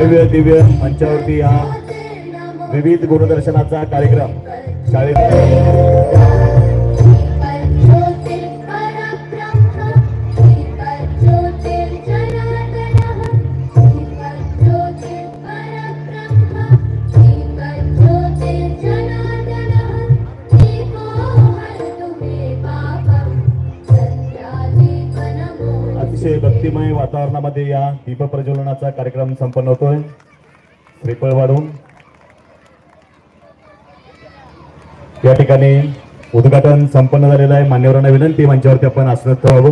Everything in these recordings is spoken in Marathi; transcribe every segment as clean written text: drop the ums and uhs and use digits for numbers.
भव्य दिव्य मंचावरती हा विविध गुरुदर्शनाचा कार्यक्रम शाळेत अतिशय भक्तिमय वातावरणामध्ये या दीप प्रज्वलनाचा कार्यक्रम संपन्न होतोय। श्रीफळ वाढून या ठिकाणी उद्घाटन संपन्न झालेलं आहे। मान्यवरांना विनंती मंचावरती आपण आसनस्थ व्हावं।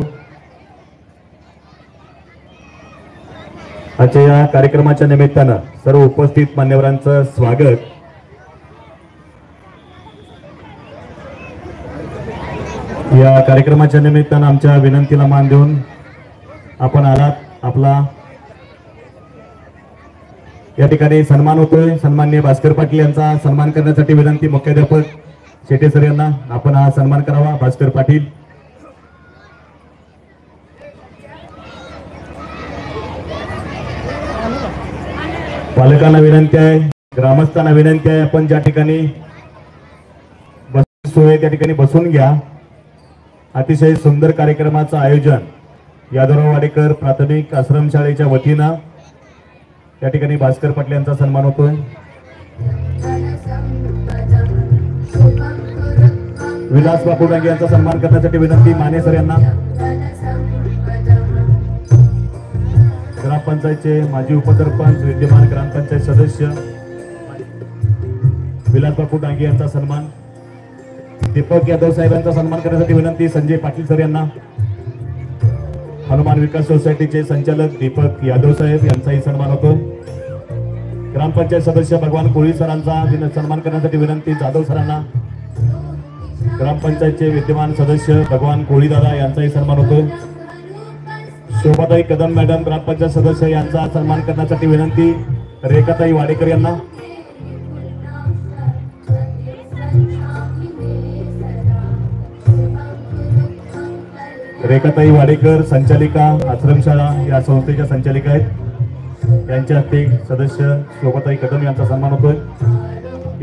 आजच्या या कार्यक्रमाच्या निमित्तानं सर्व उपस्थित मान्यवरांचं स्वागत। या कार्यक्रमाच्या निमित्तानं आमच्या विनंतीला मान देऊन आपण आलात। आपला या ठिकाणी सन्मान होतोय। सन्माननीय भास्कर पाटील यांचा सन्मान करण्यासाठी विनंती मुख्याध्यापक शेटे सर यांना आपण हा सन्मान करावा। भास्कर पाटील पालकांना विनंती आहे, ग्रामस्थांना विनंती आहे, आपण ज्या ठिकाणी सोय त्या ठिकाणी बसून घ्या। अतिशय सुंदर कार्यक्रमाचं आयोजन यादवराव वाडेकर प्राथमिक आश्रमशाळेच्या वतीनं या ठिकाणी भास्कर पाटील यांचा सन्मान होतोय। विलास बापू डांगे यांचा सन्मान करण्यासाठी विनंती माने सर यांना। ग्रामपंचायतचे माजी उपसरपंच विद्यमान ग्रामपंचायत सदस्य विलास बापू डांगे यांचा सन्मान। दीपक यादव साहेब यांचा सन्मान करण्यासाठी विनंती संजय पाटील सर यांना। हनुमान विकास सोसायटीचे संचालक दीपक यादव साहेब यांचाही सन्मान होतो। ग्रामपंचायत सदस्य भगवान कोळी सरांचा सन्मान करण्यासाठी विनंती जाधव सरांना। ग्रामपंचायतचे विद्यमान सदस्य भगवान कोळी दादा यांचाही सन्मान होतो। शोभाताई कदम मॅडम ग्रामपंचायत सदस्य यांचा सन्मान करण्यासाठी विनंती रेखाताई वाडेकर यांना। रेखाताई वाडेकर संचालिका आश्रमशाळा या संस्थेच्या संचालिका आहेत। यांच्या हस्ते सदस्य शोभाताई कदम यांचा सन्मान होतोय।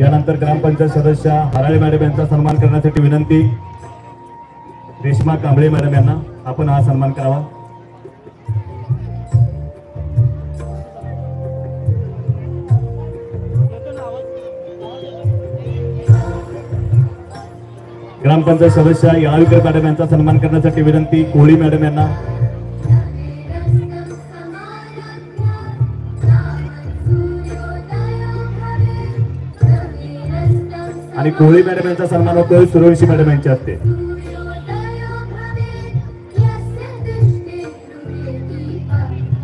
यानंतर ग्रामपंचायत सदस्य हराळे मॅडम यांचा सन्मान करण्यासाठी विनंती रेश्मा कांबळे मॅडम यांना आपण हा सन्मान करावा। ग्रामपंचायत सदस्य याळवीकर मॅडम यांचा सन्मान करण्यासाठी विनंती कोळी मॅडम यांना। आणि कोळी मॅडम यांचा सन्मान होतोय सूर्यवंशी मॅडम यांच्या हस्ते।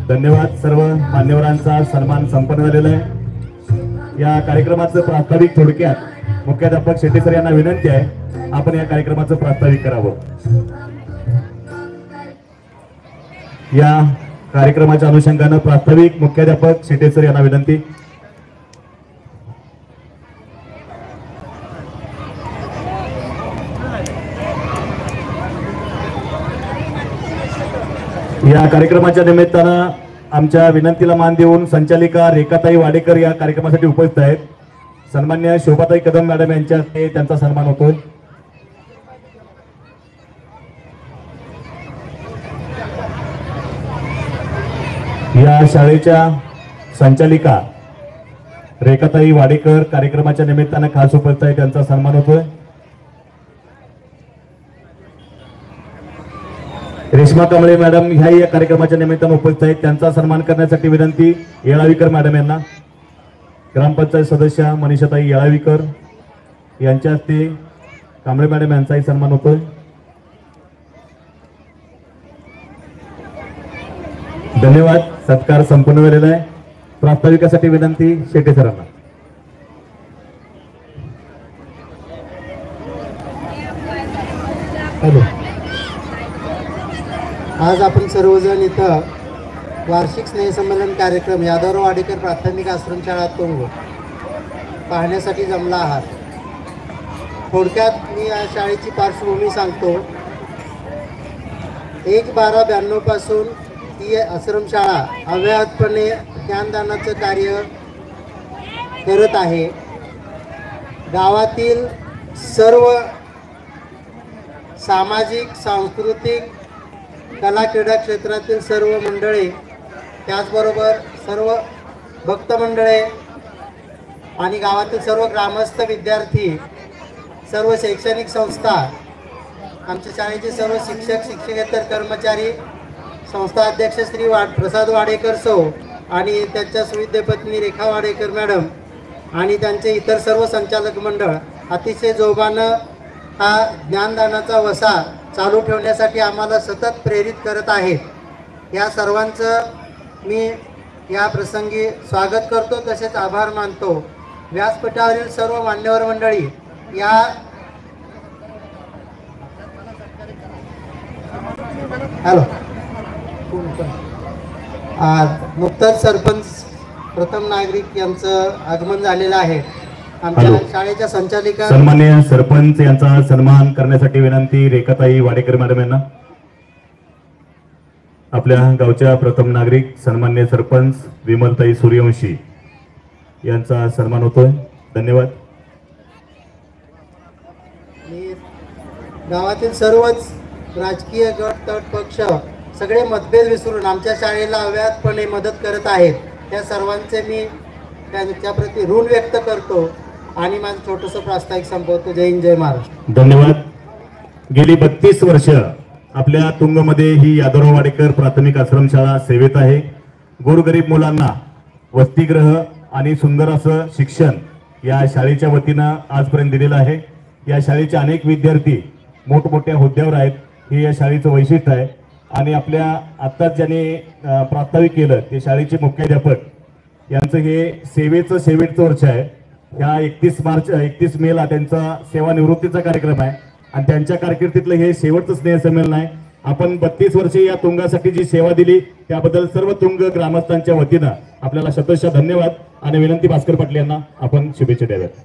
धन्यवाद। सर्व मान्यवरांचा सन्मान संपन्न झालेला आहे। या कार्यक्रमाचं प्रास्ताविक थोडक्यात मुख्याध्यापक शेटे सर यांना विनंती आहे आपण या कार्यक्रमाचं प्रास्ताविक करावं। या कार्यक्रमाच्या अनुषंगानं प्रास्ताविक मुख्याध्यापक शेटे सर यांना विनंती। या कार्यक्रमाच्या निमित्तानं आमच्या विनंतीला मान देऊन संचालिका रेखाताई वाडेकर या कार्यक्रमासाठी उपस्थित आहेत। सन्मान्य शोभाताई कदम मॅडम यांच्या हस्ते त्यांचा सन्मान होतोय। या शाळेच्या संचालिका रेखाताई वाडेकर कार्यक्रमाच्या निमित्तानं खास उपस्थित आहेत, त्यांचा सन्मान होतोय। रेश्मा कांबळे मॅडम ह्याही या कार्यक्रमाच्या निमित्तानं उपस्थित आहेत, त्यांचा सन्मान करण्यासाठी विनंती येळावीकर मॅडम यांना। ग्रामपंचायत सदस्य मनीषाताई येळावीकर यांच्या हस्ते कांबळे मॅडम यांचाही सन्मान होतोय। धन्यवाद। सत्कार संपन्न झालेला आहे। प्रास्ताविकासाठी विनंती शेटे सरांना। हॅलो, आज आपण सर्वजण इथं वार्षिक स्नेहसंमेलन कार्यक्रम यादवराव वाडेकर प्राथमिक आश्रमशाळा तोंग पाहण्यासाठी जमला आहात। थोडक्यात मी या शाळेची पार्श्वभूमी सांगतो। 1/12/92 पासून ही आश्रमशाळा अव्याहतपणे ज्ञानदानाचं कार्य करत आहे. गावातील सर्व सामाजिक, सांस्कृतिक, कला क्रीडा क्षेत्रातील सर्व मंडळे, त्याचबरोबर सर्व भक्त मंडळे आणि गावातील सर्व ग्रामस्थ, विद्यार्थी, सर्व शैक्षणिक संस्था, आमच्या शाळेचे सर्व शिक्षक, शिक्षकेतर कर्मचारी, संस्था अध्यक्ष श्री प्रसाद वाडेकर सौ आणि त्यांच्या सुविद्य पत्नी रेखा वाडेकर मॅडम आणि त्यांचे इतर सर्व संचालक मंडळ अतिशय जोमानं हा ज्ञानदानाचा वसा चालू ठेवण्यासाठी आम्हाला सतत प्रेरित करत आहेत. या सर्वांचं मी या प्रसंगी स्वागत करतो, तसेच आभार मानतो. व्यासपीठावरील सर्व मान्यवर मंडळी, या हॅलो नुकतंच सरपंच प्रथम नागरिक यांचं आगमन झालेलं आहे. आमच्या शाळेच्या संचालिका सन्माननीय सरपंच यांचा सन्मान करण्यासाठी विनंती रेखाताई वाडेकर मॅडम यांना. आपल्या गावच्या प्रथम नागरिक सन्माननीय सरपंच विमलताई सूर्यवंशी यांचा सन्मान होतोय. धन्यवाद. गावातील सर्वच राजकीय गट, तट, पक्ष सगळे मतभेद विसरून आमच्या शाळेला अव्याहतपणे मदत करत आहेत. त्या सर्वांचे मी त्यांच्याप्रती ऋण व्यक्त करतो आणि माझं छोटंसं प्रास्ताविक संपवतो. जय हिंद, जय महाराष्ट्र. धन्यवाद. गेली 32 वर्ष आपल्या तुंगमध्ये ही यादवराव वाडेकर प्राथमिक आश्रमशाळा सेवेत आहे. गोरगरीब मुलांना वसतिगृह आणि सुंदर असं शिक्षण या शाळेच्या वतीनं आजपर्यंत दिलेलं आहे. या शाळेचे अनेक विद्यार्थी मोठमोठ्या हुद्द्यावर आहेत, हे या शाळेचं वैशिष्ट्य आहे. आणि आपल्या आत्ताच ज्यांनी प्रास्ताविक केलं ते शाळेचे मुख्याध्यापक यांचं हे शेवटचं वर्ष आहे. ह्या 31 मेला त्यांचा सेवानिवृत्तीचा कार्यक्रम आहे आणि त्यांच्या कारकिर्दीतलं हे शेवटचं स्नेहसंमेलन आहे. आपण 32 वर्षे या तुंगासाठी जी सेवा दिली त्याबद्दल सर्व तुंग ग्रामस्थांच्या वतीनं आपल्याला शतशः धन्यवाद आणि विनंती भास्कर पाटील यांना आपण शुभेच्छा द्याव्यात.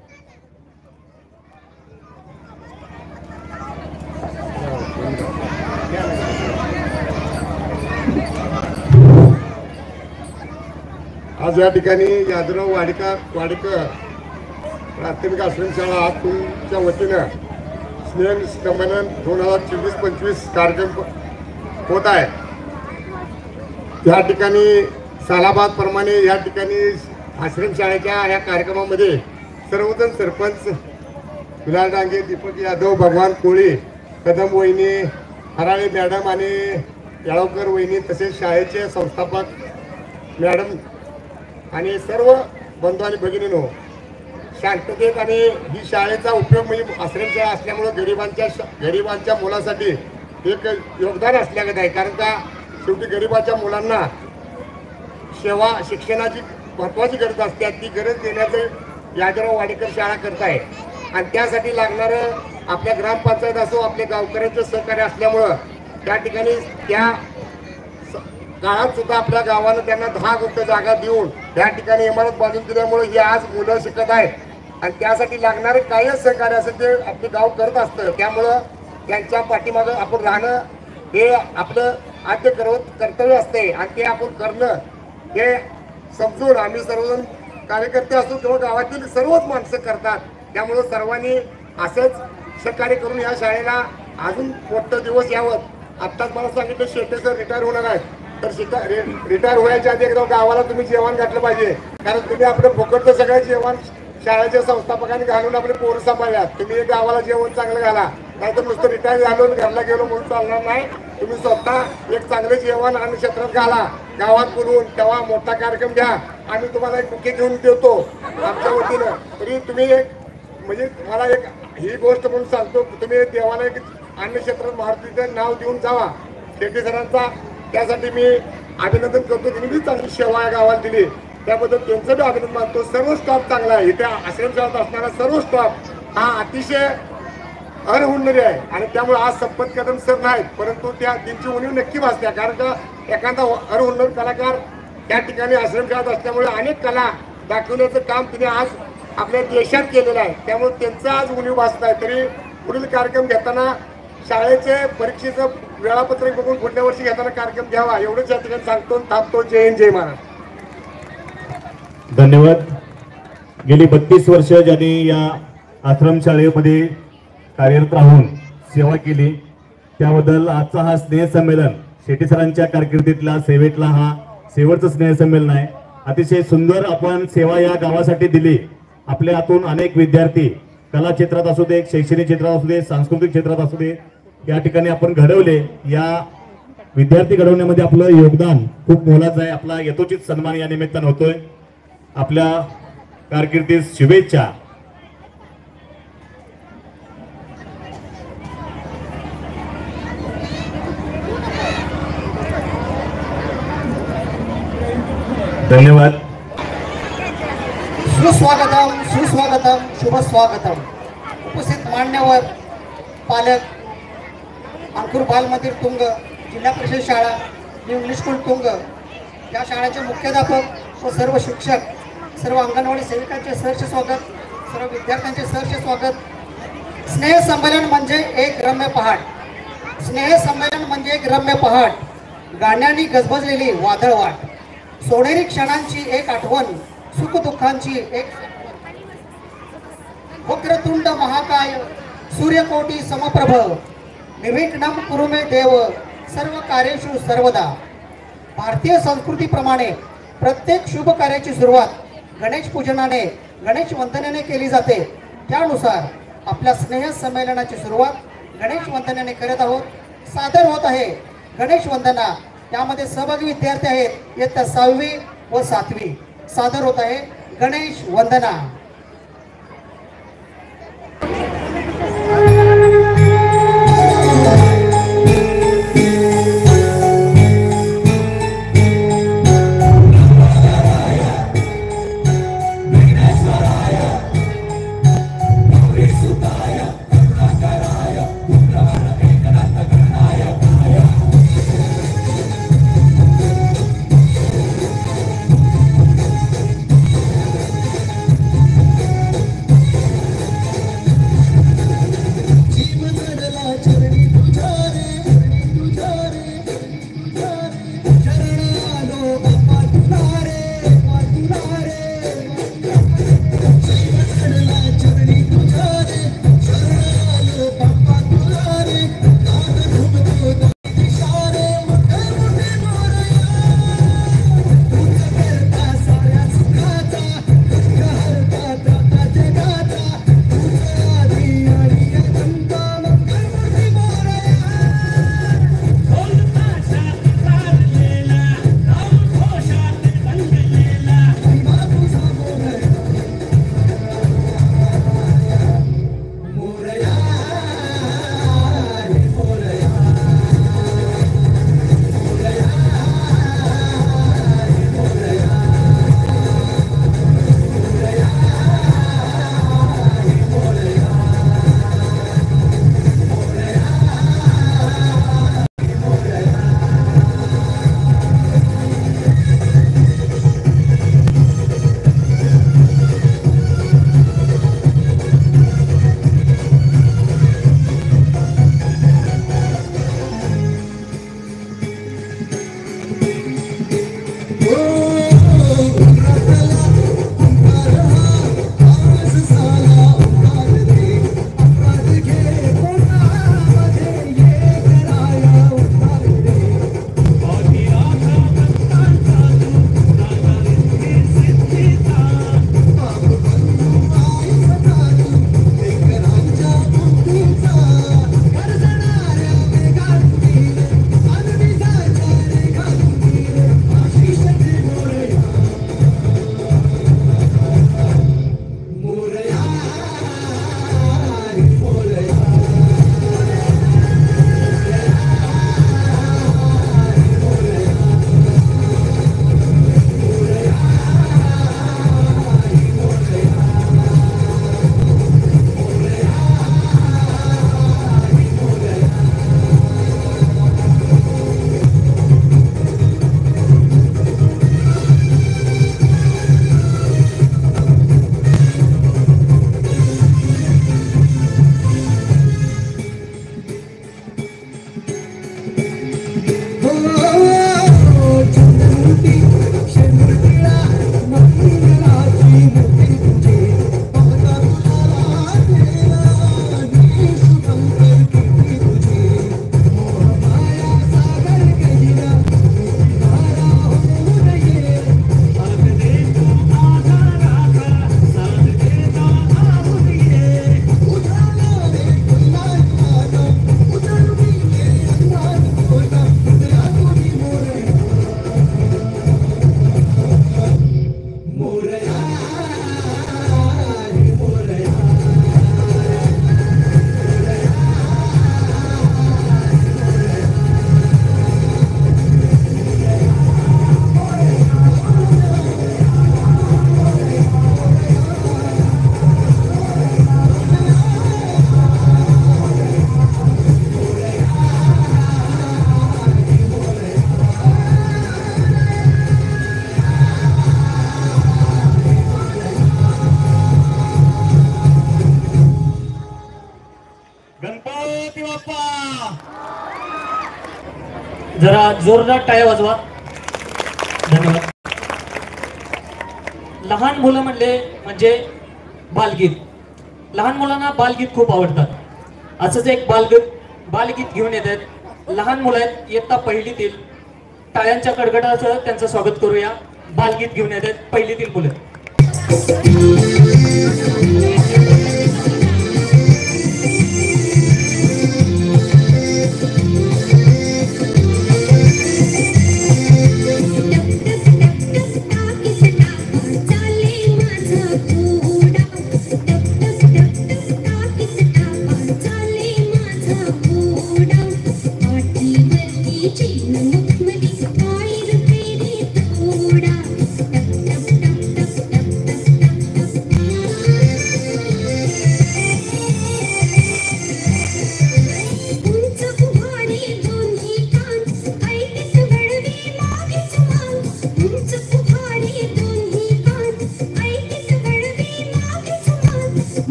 आज या ठिकाणी यादवराव वाडेकर प्राथमिक आश्रमशाळा तुमच्या वतीनं स्नेह संमेलन 2024-25 कार्यक्रम होत आहे. या ठिकाणी सालाबादप्रमाणे या ठिकाणी आश्रमशाळेच्या या कार्यक्रमामध्ये सर्वजण सरपंच विलास डांगे, दीपक यादव, भगवान कोळी, कदम वहिनी, हराळे मॅडम आणि याळवकर वहिनी, तसेच शाळेचे संस्थापक मॅडम आणि सर्व बंधू आणि भगिनींनो, शांततेत आणि ही शाळेचा उपयोग म्हणजे आश्रमशाळा असल्यामुळं गरिबांच्या मुलासाठी एक योगदान असल्यागत आहे. कारण का शेवटी गरिबाच्या मुलांना सेवा शिक्षणाची महत्त्वाची गरज असते. ती गरज देण्याचं यादवराव वाडेकर शाळा करत आहे आणि त्यासाठी लागणारं आपल्या ग्रामपंचायत असो, आपल्या गावकऱ्यांचं सहकार्य असल्यामुळं त्या ठिकाणी त्या काळात सुद्धा आपल्या गावानं त्यांना 10 गुंठ जागा देऊन त्या ठिकाणी इमारत बांधून दिल्यामुळे ही आज मुलं शिकत आहेत आणि त्यासाठी लागणारे काही सहकार्य असं ते आपले गाव करत असतं. त्यामुळं त्यांच्या पाठीमागं आपण राहणं हे आपलं आद्य कर्तव्य असते आणि ते आपण करणं हे समजून आम्ही सर्वजण कार्यकर्ते असतो किंवा गावातील सर्वच माणसं करतात. त्यामुळं सर्वांनी असंच सहकार्य करून या शाळेला अजून मोठं दिवस यावं. आत्ताच मला सांगितलं शेटे सर रिटायर होणार आहेत, तर रिटायर व्हायच्या आधी एकदा गावाला तुम्ही जेवण घातलं पाहिजे. कारण तुम्ही आपलं फुकटचं सगळं जेवण शाळेच्या संस्थापकांनी घालून आपले पोरं सांभाळल्यात. तुम्ही गावाला जेवण चांगलं घाला, नाहीतर नुसतं रिटायर झालो घरला गेलो म्हणून चालणार नाही. तुम्ही स्वतः एक चांगलं जेवण आणि क्षेत्रात घाला, गावात बोलवून तेव्हा मोठा कार्यक्रम घ्या. आम्ही तुम्हाला एक बुके घेऊन देतो आमच्या वतीनं. तरी तुम्ही एक म्हणजे मला एक ही गोष्ट म्हणून सांगतो, तुम्ही देवाला एक अन्न क्षेत्रात मारुतीचं नाव देऊन जावा. शेट्टी सरांचा त्यासाठी मी अभिनंदन करतो. त्यांनी चांगली सेवा या गावाला दिली, त्याबद्दल त्यांचं बी अभिनंदन मानतो. सर्व स्टॉफ चांगला आहे. इथे आश्रमशाळेत असणारा सर्व स्टॉफ हा अतिशय अनहुन्नरी आहे आणि त्यामुळे आज संपत कदम सर नाहीत, परंतु त्यांची उणीव नक्की भासते. कारण का एखादा अनहुन्नर कलाकार त्या ठिकाणी आश्रमशाळेत असल्यामुळे अनेक कला दाखवण्याचं काम तिने आज आपल्या देशात केलेलं आहे. त्यामुळे त्यांचं आज उणीव भासत आहे. तरी पुढील कार्यक्रम घेताना शाळेचे परीक्षेचं वेळापत्रक बघून पुढल्या वर्षी घेताना कार्यक्रम घ्यावा एवढंच या ठिकाणी सांगतो. थांबतो. जय हिंद, जय महाराष्ट्र. धन्यवाद. गेली 32 वर्ष ज्यांनी या आश्रमशाळेमध्ये कार्यरत राहून सेवा केली त्याबद्दल आजचा हा स्नेहसंमेलन शेट्टी सरांच्या कारकिर्दीतला सेवेतला हा शेवटचं स्नेहसंमेलन आहे. अतिशय सुंदर आपण सेवा या गावासाठी दिली. आपल्या हातून अनेक विद्यार्थी कला क्षेत्रात असू दे, शैक्षणिक क्षेत्रात असू दे, सांस्कृतिक क्षेत्रात असू दे, या ठिकाणी आपण घडवले. या विद्यार्थी घडवण्यामध्ये आपलं योगदान खूप मोलाचं आहे. आपला यथोचित सन्मान या निमित्तानं होतोय. आपल्या कारकिर्दीस शुभेच्छा. धन्यवाद. सुस्वागतम सुस्वागतम शुभ स्वागतम. उपस्थित मान्यवर पालक, अंकुर बालमंदिर तुंग जिल्हा परिषद शाळा, इंग्लिश स्कूल तुंग या शाळेचे मुख्याध्यापक व सर्व शिक्षक, सर्व अंगणवाडी सेविकांचे सहर्ष स्वागत, सर्व विद्यार्थ्यांचे सहर्ष स्वागत. स्नेह संमेलन म्हणजे एक रम्य पहाट. स्नेह संमेलन म्हणजे एक रम्य पहाट. गाण्यानी गजबजलेली वादळ वाट. सोनेरी क्षणांची एक आठवण, सुख दुःखांची एक वक्रतुंड महाकाय सूर्यकोटी समप्रभ निर्विघ्नं कुरु मे देव सर्व कार्येषु सर्वदा. भारतीय संस्कृतीप्रमाणे प्रत्येक शुभ कार्याची सुरुवात गणेश पूजनाने, गणेश वंदनेने केली जाते. त्यानुसार आपल्या स्नेह संमेलनाची सुरुवात गणेश वंदनेने करत आहोत. सादर होत आहे गणेश वंदना. यामध्ये सहभागी विद्यार्थी आहेत इयत्ता 6वी व 7वी. सादर होत आहे गणेश वंदना. जरा जोरदार टाळ्या वाजवा. धन्यवाद. लहान मुलं म्हणजे बालगीत. लहान मुलांना बालगीत खूप आवडतात. असंच एक बालगीत घेऊन येत आहेत. लहान मुलं आहेत, इयत्ता पहिलीतील. टाळ्यांच्या कडकडासह त्यांचं स्वागत करूया. बालगीत घेऊन येत आहेत पहिलीतील मुलं.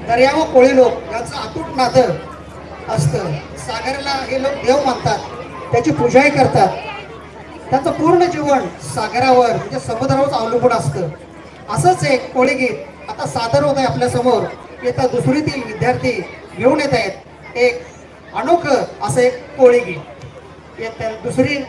दर्या व कोळी लोक यांचं अतूट नातं असतं. सागराला हे लोक देव मानतात, त्याची पूजाही करतात. त्यांचं पूर्ण जीवन सागरावर म्हणजे समुद्रावर अवलंबून असतं. असंच एक कोळी गीत आता सादर होत आहे आपल्या समोर. इथं दुसरीतील विद्यार्थी घेऊन येत आहेत एक अनोखं असं एक कोळी गीत. दुसरी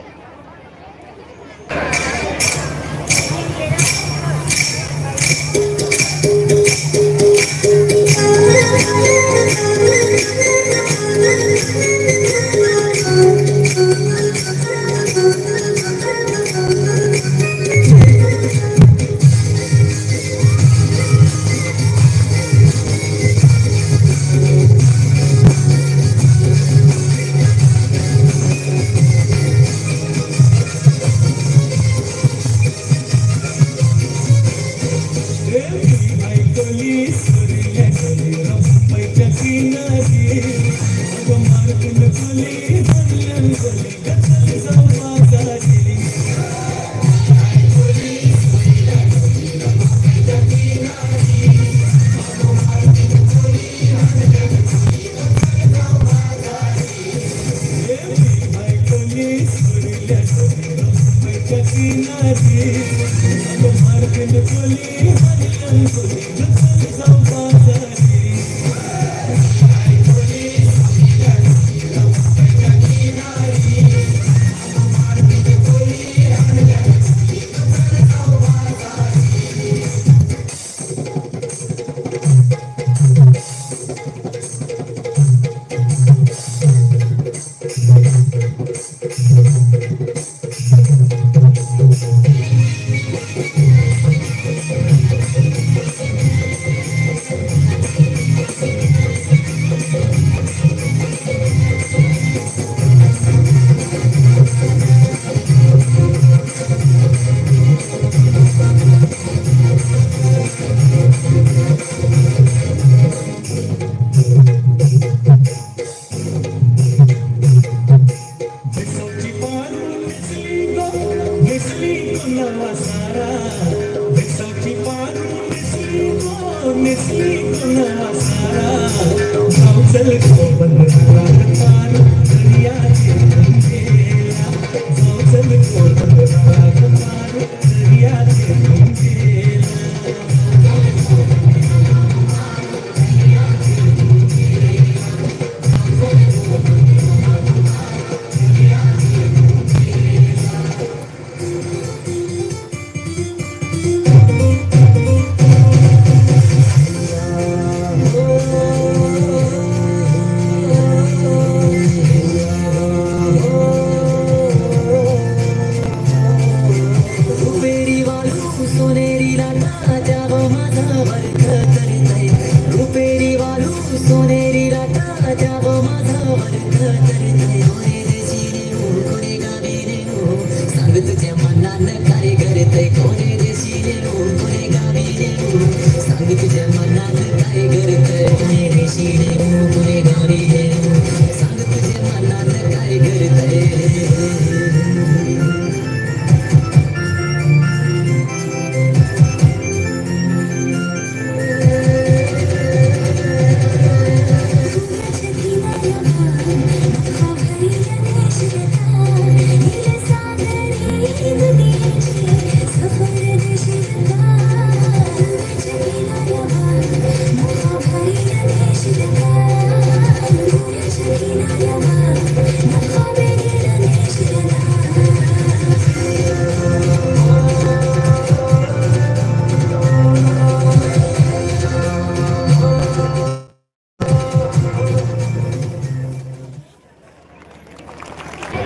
Martin,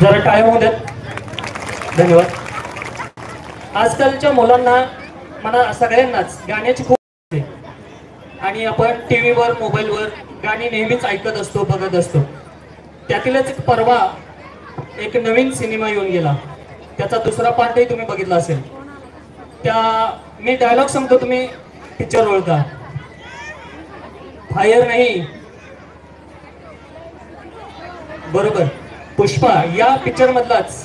जरा टाइम होऊ द्यात. धन्यवाद. आजकालच्या मुलांना म्हणा सगळ्यांनाच गाण्याची खूप आवड आहे आणि आपण टीव्हीवर मोबाईलवर गाणी नेहमीच ऐकत असतो, बघत असतो. त्यातीलच एक परवा एक नवीन सिनेमा येऊन गेला, त्याचा दुसरा पार्टही तुम्ही बघितला असेल. मी डायलॉग सांगतो, तुम्ही पिक्चर ओळखा. फायर नाही, बरोबर, पुष्पा या पिक्चर मधलाच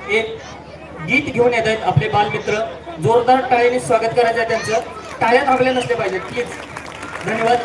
एक गीत घेऊन येत आहेत आपले बालमित्र. जोरदार टाळ्यांनी स्वागत करायचं आहे त्यांचं. टाळ्या थांबल्या नसल्या पाहिजेत प्लीज. धन्यवाद.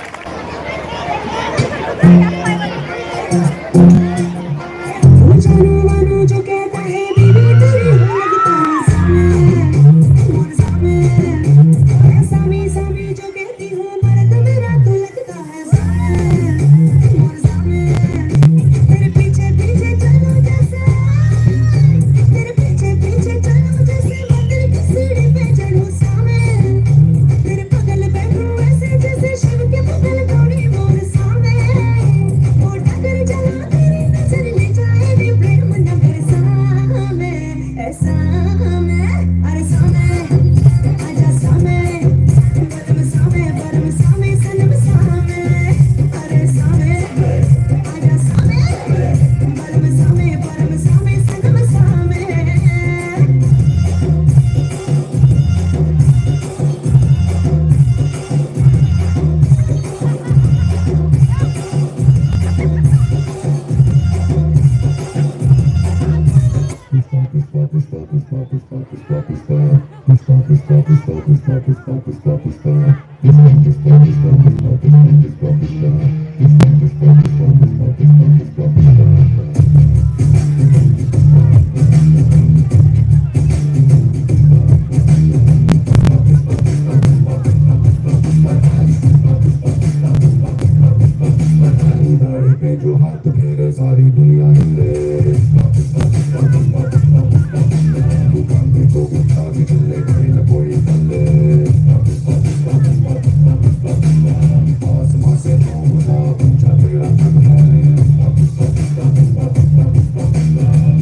जो हाथ फेरे सारी दुनिया हिले को उठा के चले कोई न कोई तले आसमां से होना ऊंचा तेरा कद है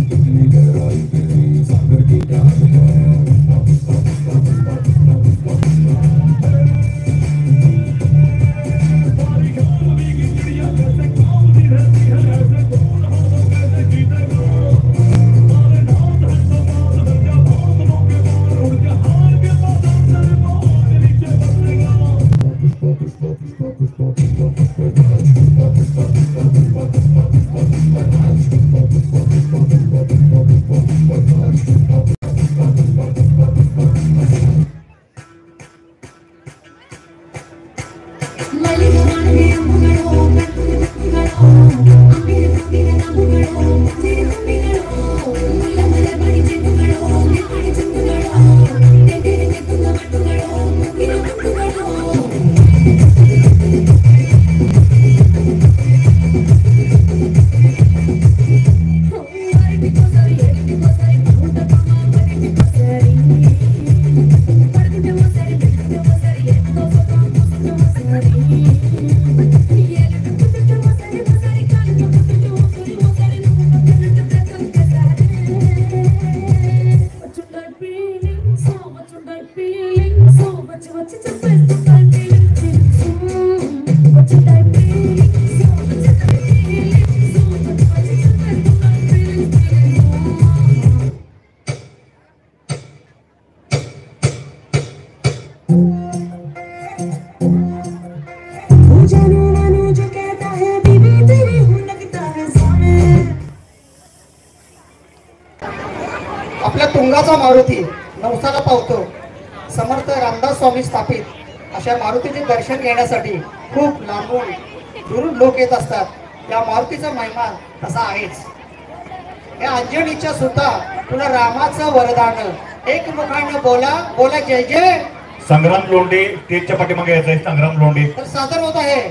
कितनी गहराई तेरी सागर की जान है आपल्या तुंगाचा मारुती नवसाला पावतो. समर्थ रामदास स्वामी स्थापित अशा मारुतीचे दर्शन घेण्यासाठी खूप लांबून दुरून लोक येत असतात. या मारुतीचा महिमा तसा आहेच. या अंजनीच्या सुद्धा तुला रामाचं वरदान एक मुखाने बोला बोला जय जय. संग्राम लोंढे स्टेजच्या पाठीमागे यायचंय. संग्राम लोंढे तर सादर होत आहे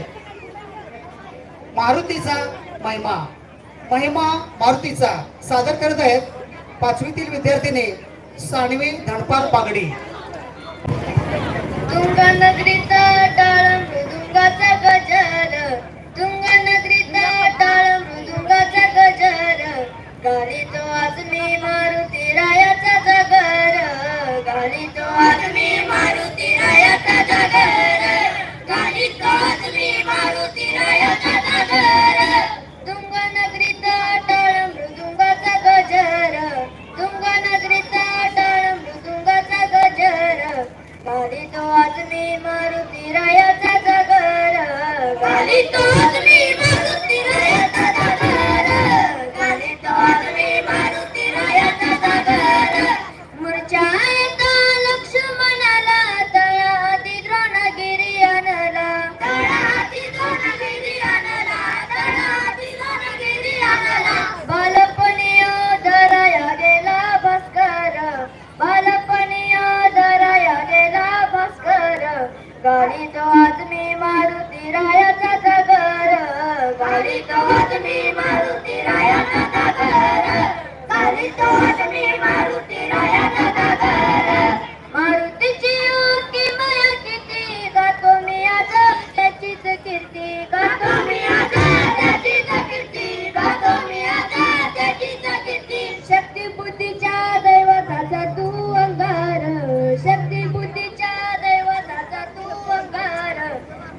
मारुतीचा महिमा. महिमा मारुतीचा सादर करत आहेत पाचवीतील विद्यार्थिनी सानवी धनपाल पागडी. तुंगा नगरीचा टाळ मृदुंगाचा गजर, तुंगा नगरीचा टाळ मृदुंगाचा गजर, गालितो आज मी मारुती रायाचा जागर, गालितो आज मी मारुती रायाचा जागर, गालितो आज मी मारुती रायाचा जागर. तुंगा नगरीचा टाळ मृदुंगाचा गजर, तुंगा नगरीचा टाळ मृदुंगाचा गजर, गालितो आज मी मारुती रायाचा जागर, गालितो आज मी मारुती रायाचा जागर, गालितो आज मी मारुती रायाचा जागर. मूर्छा येता लक्ष्मणाला तळाती द्रोणगिरी आणला, तळाती द्रोणगिरी आणला, तळाती द्रोणगिरी आणला. बालपणी धराया गेला भास्कर, बालपणी धराया गेला भास्कर, गालितो आज मी मारुती रायाचा जागर, गालितो आज मी मारुती रायाचा जागर, गालितो आज मी मारुती रायाचा जागर. मारुतीची किमया किती गातो मी आज त्याचीच कीर्ती, गातो मी आज त्याचीच कीर्ती, गातो मी आज त्याचीच कीर्ती. शक्ती बुद्धीच्या दैवताचा तू अंगार, शक्ती बुद्धीच्या दैवताचा तू अंगार,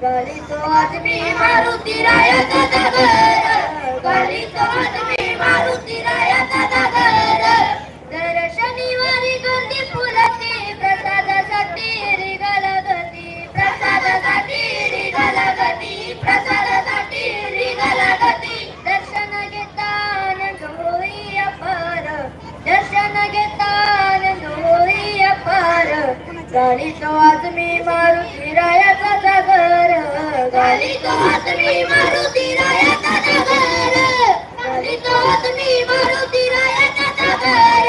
गालितो आज मी मारुती रायाचा जागर, गालितो आज मी मारुती रायाचा जागर. दर शनिवारी गर्दी फुलती प्रसादासाठी रिगाला गती, प्रसादासाठी रिगाला गती, प्रसादासाठी रिगाला गती. दर्शन घेता आनंद होई अपार, दर्शन घेता आनंद होई अपार, गालितो आज मी मारुती रायाचा जागर, गालितो आज मी मारुती रायाचा जागर, गालितो आज मी मारुती रायाचा जागर.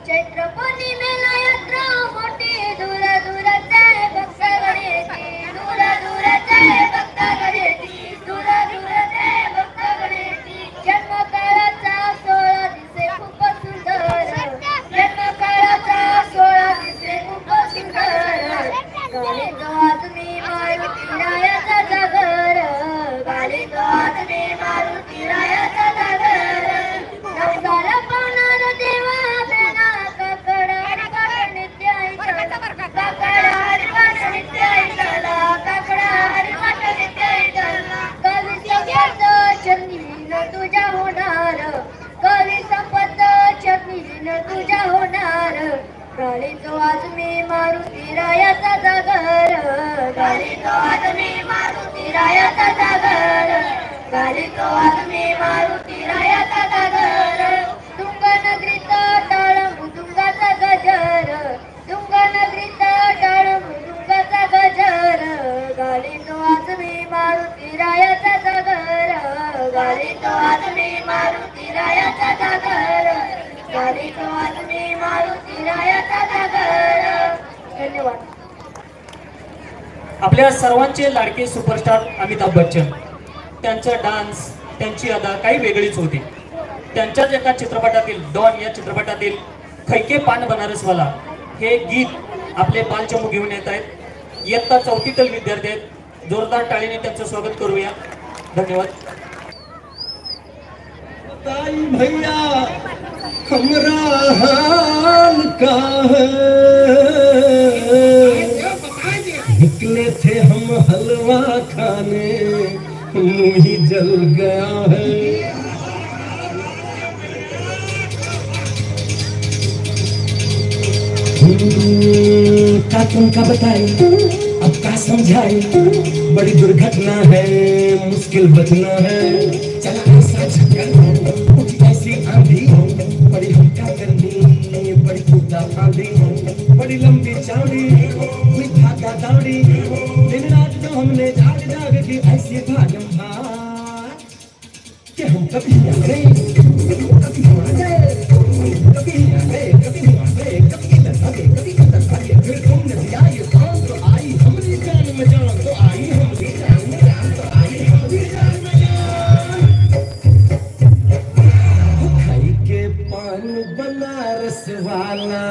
चैत्र पौर्णिमेला यात्रा मोठी दूर दूरचे भक्तगण येती, दूर दूरचे भक्तगण येती, दूर दूरचे भक्तगण गाडीतो आज मी मारुती रायाचा जागर गाडीतो आज मी मारुती रायाचा जागर नवसाला पावणार देवा बेना काकड हरिपाठ नित्य ऐकला काकड हरिपाठ नित्य ऐकला काकड हरिपाठ नित्य ऐकला कवी संपत चरणीन तुझ्या होणार कवी संपत चरणीन तुझ्या होणार गाडीतो आज मी मारुती रायाचा जागर गाडीतो आज मी मारुती रायाचा जागर गाडीतो आज मी मारुती रायाचा जागर तुंगनगरीत टाळ मृदुंगाचा गजर तुंगनगरीत टाळ मृदुंगाचा गजर गाडीतो आज मी मारुती रायाचा जागर गाडीतो आज मी मारुती रायाचा जागर गाडीतो आज मी मारुती रायाचा जागर धन्यवाद. आपल्या सर्वांचे लाडके सुपरस्टार अमिताभ बच्चन, त्यांचा डान्स, त्यांची अदा काही वेगळीच होती. त्यांच्याच एका चित्रपटातील डॉन या चित्रपटातील खैके पान बनारसवाला हे गीत आपले बालचमू घेऊन येत आहेत. इयत्ता 4थीतील विद्यार्थी आहेत. जोरदार टाळीने त्यांचं स्वागत करूया. धन्यवाद. ताई भैया हमरा हाल का है निकले थे हम हलवा खाने मुंह ही जल गया है का तुमका बताए अब का समझाए बड़ी दुर्घटना है मुश्किल बचना है चला ऐसा झटका उठी ऐसी आंधी बड़ी हमका करनी बड़ी कूदा फांदी बड़ी लंबी चौड़ी हुई भागा दौड़ी दिन रात जो हमने जाग जाग के ऐसी भागम भाग कि हम कभी आ गए कभी आ गए कभी आ गए कभी आ गए कभी इधर आ गए कभी उधर आ गए फिर तुम नदी आई कौन तो आई हमारी जान में जान तो आई हमारी जान में जान तो आई हमारी जान में जान खाई के पान बनारस वाला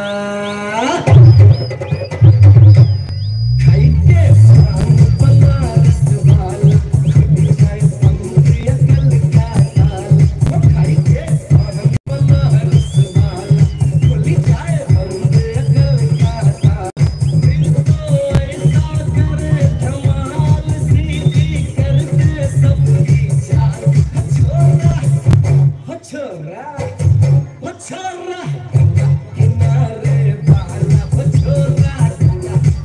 खाई के पान बनारस वाला खाई पंद्रिया कलकत्ता खाई के पान बनारस वाला बोली जाए पंद्रिया कलकत्ता दिल तो ऐसा करे धमाल सीधी करके सबकी चाल छोरा हो छोरा हो छोरा किनारे वाला हो छोरा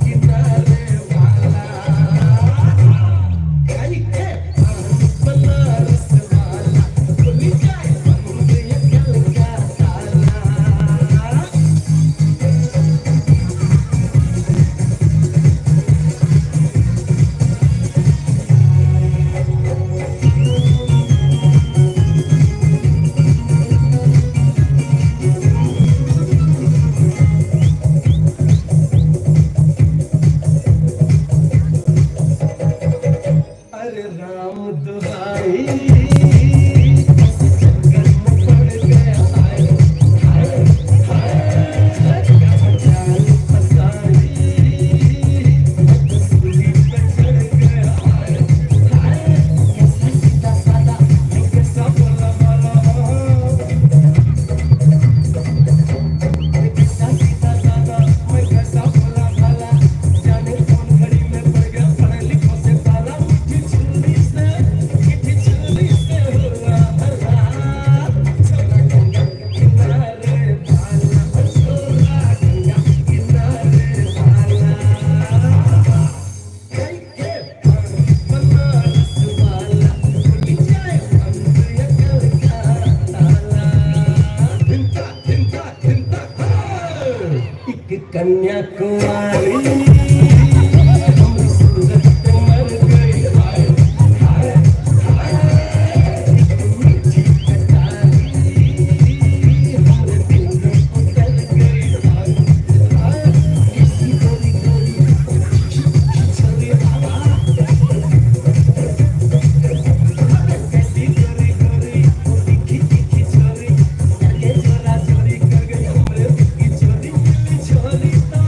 किनारे वाला खाई के पान बनारस वाला बोली जाए पंद्रिया कलकत्ता अरे राम दुहाई जंगल में पड़ गया हाय हाय हाय जाल फसाई सूली पे चढ़ गया हाय हाय कैसा सीधा सादा कैसा बोला मारा कैसा सीधा सादा मैं कैसा बोला भाला जाने कौन घड़ी में पड़ गया पढ़े लिखों से पाला मुझे छुरी से हुआ हरा छोरा गंगा किनारे वाला छोरा गंगा किनारे वाला कई के पान बनारस वाला बोली जाए पंद्रिया कलकत्ता हिंता हिंता हिंता एक कन्याकुमारी हमारी सूरत पे मर गई हाय हाय हाय एक मीठी कटारी हमारे दिल में उतर गई हाय हाय किसी गोरी गोरी छोरी बाबा कैसी गोरी गोरी तीखी तीखी छोरी करके चोरा चोरी कर गई हमरे की छोरी मिली छोरी तो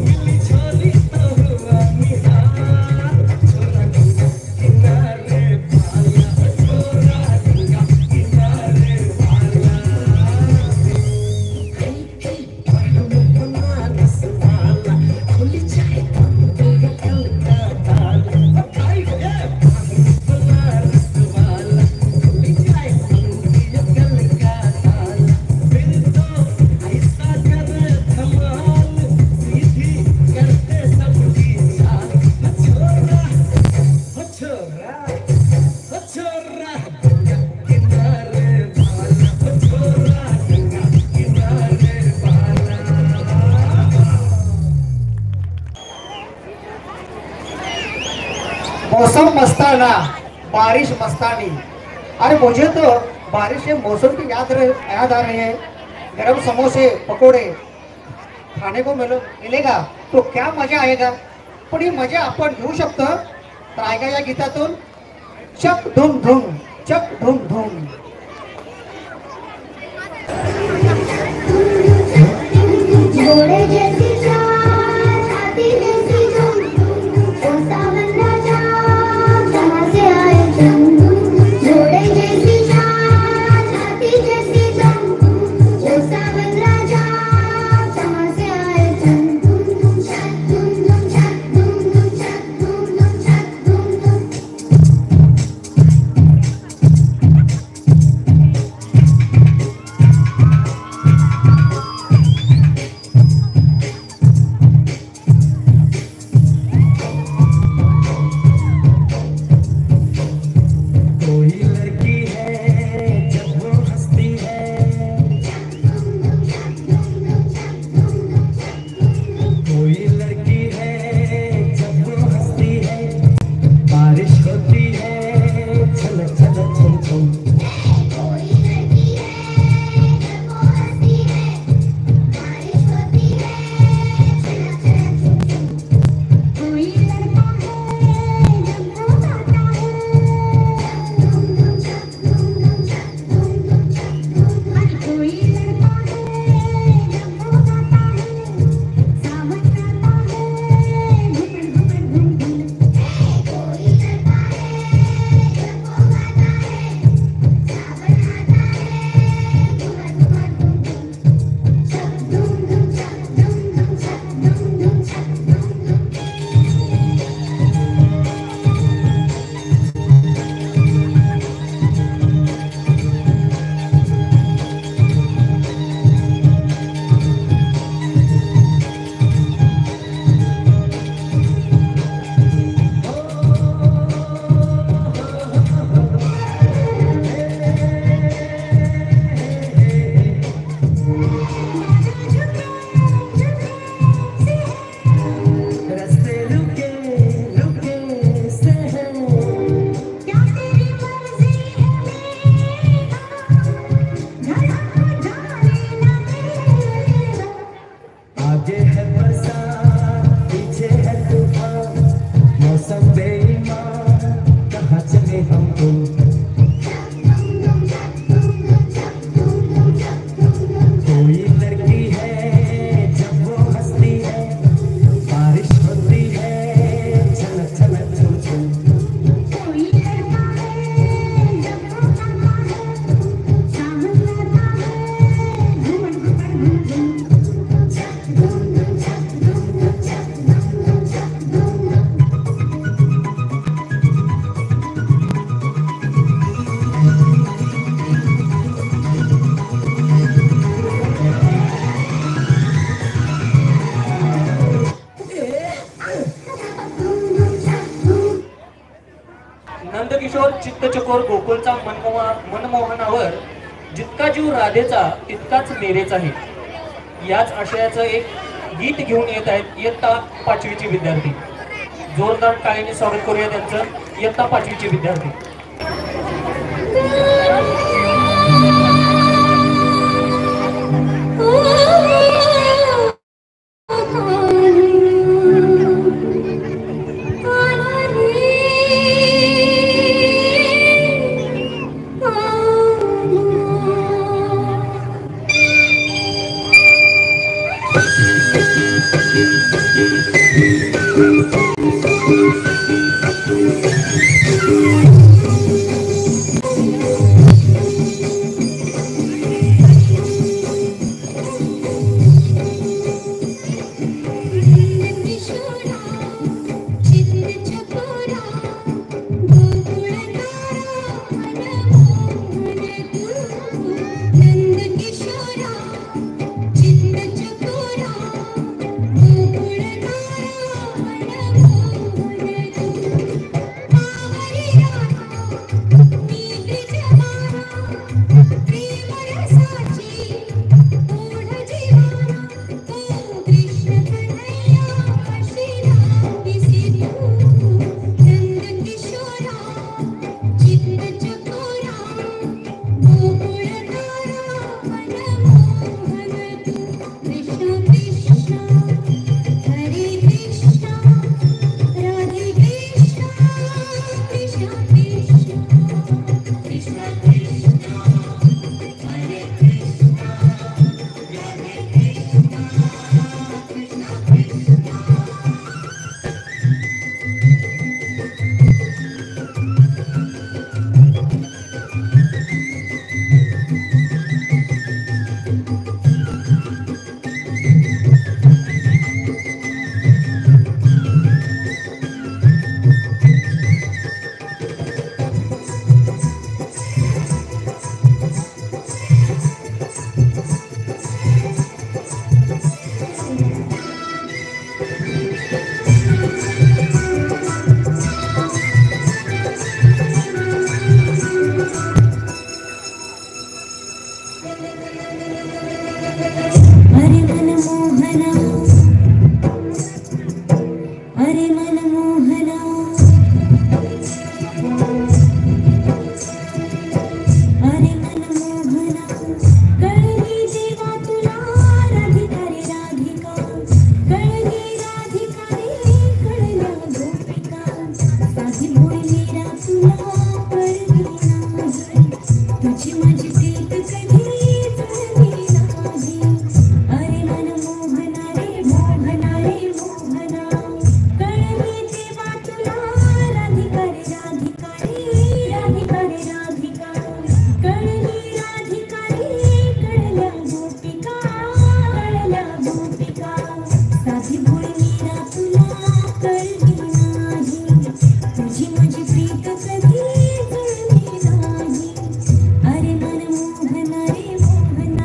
मिली छोरी मौसम मस्ताना बारिश मस्तानी। अरे मुझे तो बारिश के मौसम की याद आ रही है। गरम समोसे पकोड़े खाने को मिलेगा तो क्या मजा आएगा। पण ही मजा आपण घेऊ शकतो तर ऐका या गीतातून चक धूम धूम चक धूम धूम। घोड़े जैसी चाल, हाथी जैसी धूम, ओ सावन राजा कहाँ से आए तुम। घोड़े जैसी चाल, हाथी जैसी धूम, ओ सावन राजा कहाँ से आए तुम। छक धूम धूम छक धूम धूम छक धूम धूम छक धूम धूम। कोई लड़की है जब वो हंसती है, कोई लड़की है जब वो हंसती है, बारिश होती है छलक छलक छम छम। कोई लड़की है जब वो हंसती है, बारिश होती है छलक छलक छम छम। कोई लड़का है जब वो गाता है, धूम धूम छक धूम धूम छक धूम धूम छक धूम धूम। कोई लड़का है जब वो गाता है, सावन गाता है घुमर घुमर घूम घूम। कोई लड़का है जब वो गाता है, सावन गाता है घुमर घुमर घूम घूम। छक धूम धूम छक धूम धूम छक धूम धूम छक धूम धूम। रास्ते रुके रुके से हैं, क्या तेरी मर्जी है मेरी धड़क डाले ना मेरा। आगे है बरसात पीछे है तूफान, मौसम बेईमान कहाँ चले हम तुम। कोई लड़की है जब वो हंसती है, बारिश होती है छलक छलक छम छम। कोई लड़का है जब वो गाता है, सावन गाता है घुमर घुमर घूम घूम। छक धूम धूम छक धूम धूम छक धूम धूम छक धूम धूम। नंदकिशोर चित्तचकोर गोकुळचा मनमोहनावर जितका जीव राधेचा तितकाच मेरेचा आहे. याच आशयाचं एक गीत घेऊन येत आहेत इयत्ता 5वीचे विद्यार्थी. जोरदार टाळीने स्वागत करूया त्यांचं. इयत्ता 5वीचे विद्यार्थी. अरे मनमोहना अरे मनमोहना कळली देवा तुला राधिका रे राधिका कळली राधिका रे कळल्या गोपिका साधी भोळी मीरा तुला कळली नाही तुझी माझी प्रीत कधी जुळली नाही अरे मनमोहना रे मोहना कळली देवा तुला राधिका रे राधिका राधिका रे राधिका कळली राधिका रे कळल्या गोपिका साधी भोळी मीरा तुला कळली नाही तुझी माझी प्रीत कधी जुळली नाही अरे मनमोहना रे मोहना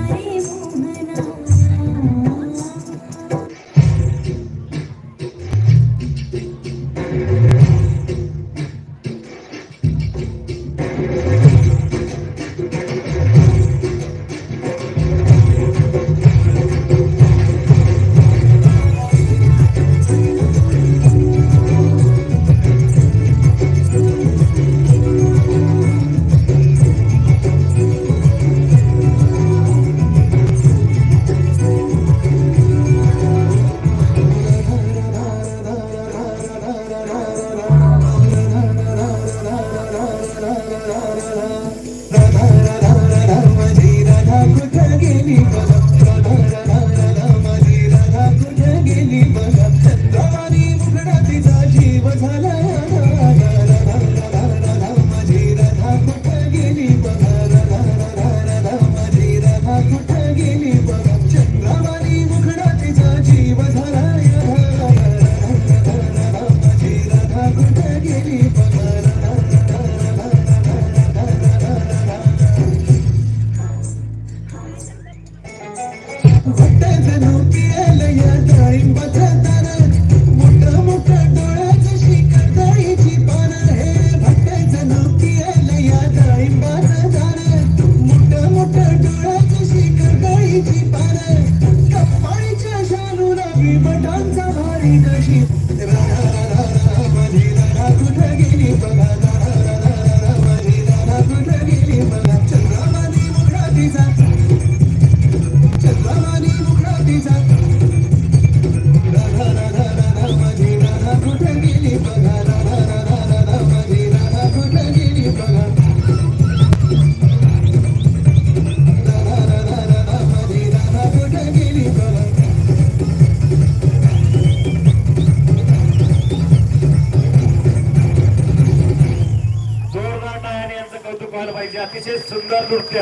अतिशय सुंदर नृत्य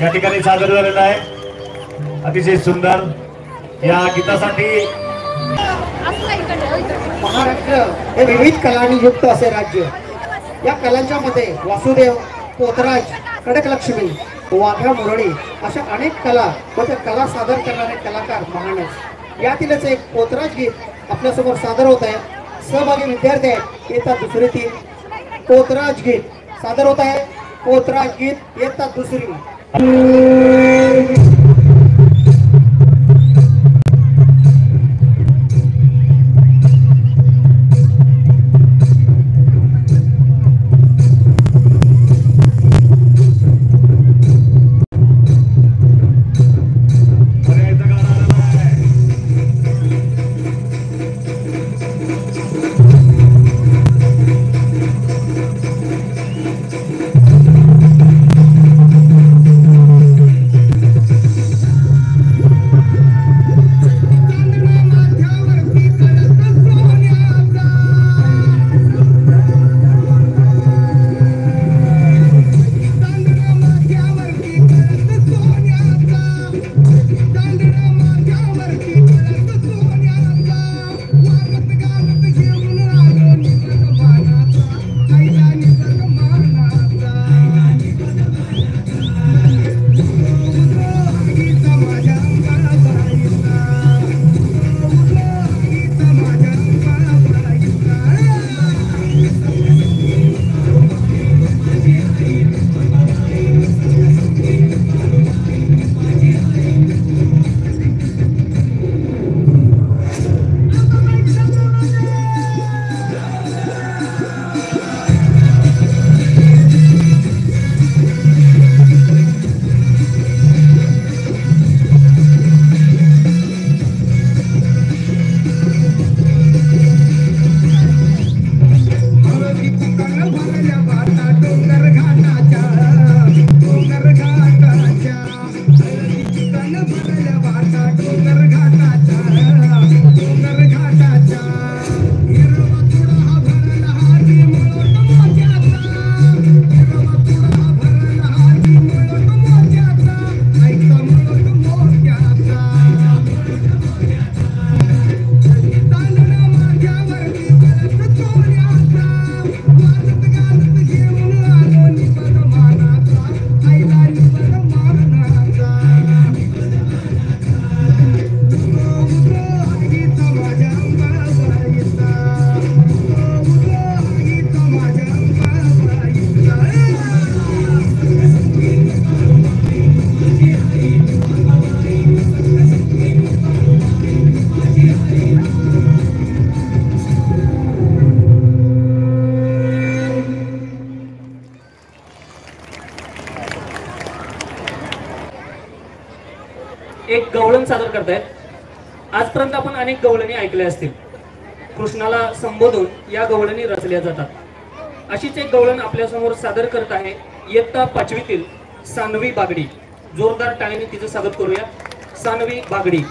या ठिकाणी सादर झालेलं आहे. अतिशय सुंदर या गीतासाठी महाराष्ट्र हे विविध कलांनी युक्त असे राज्य. या कलांच्या मध्ये वासुदेव, पोतराज, कडकलक्ष्मी, वाघ्या मुरळी अशा अनेक कला व त्या कला सादर करणारे कलाकार महानच. यातीलच एक पोतराज गीत आपल्यासमोर सादर होत आहे. सहभागी विद्यार्थी आहेत इयत्ता दुसरीतील. पोतराज गीत सादर होत आहे. पोतराज गीत इयत्ता दुसरी. सादर करतायत। आजपर्यंत आपण अनेक गवळणी ऐकल्या असतील। कृष्णाला संबोधून या गवळणी रचल्या जातात। अशीच एक गवळण आपल्या समोर सादर करत आहे इयत्ता 5वीतील सानवी बागडी। जोरदार टाळ्यांनी तिचं स्वागत करूया। सानवी बागडी।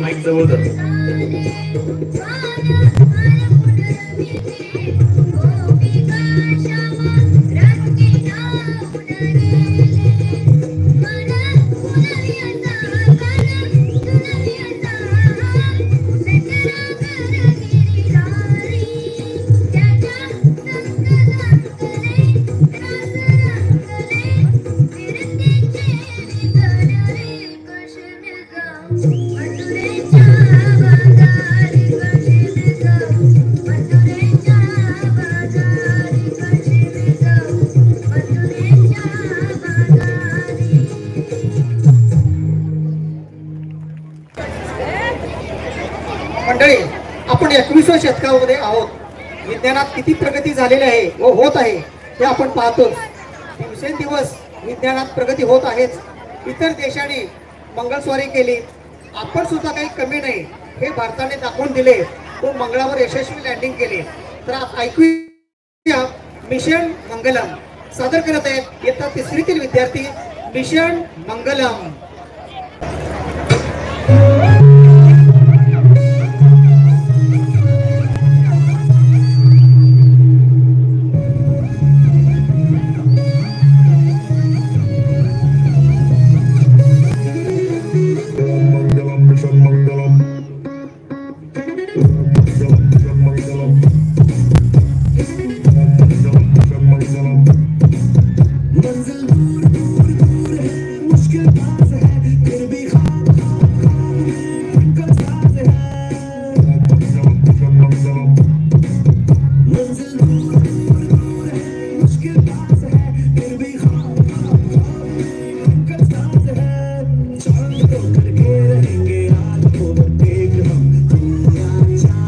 माईक जवळ धर. मंडळी, आपण 21व्या शतकामध्ये आहोत. विज्ञानात किती प्रगती झालेली आहे व होत आहे हे आपण पाहतोच. दिवसेंदिवस विज्ञानात प्रगती होत आहेच. इतर देशांनी मंगळस्वारी केली, आपण सुद्धा काही कमी नाही हे भारताने दाखवून दिले व मंगळावर यशस्वी लँडिंग केले. तर आज ऐकूया मिशन मंगलम. सादर करत आहेत इयत्ता 3रीतील विद्यार्थी मिशन मंगलम. करके रहेंगे आज को देख हम दुनिया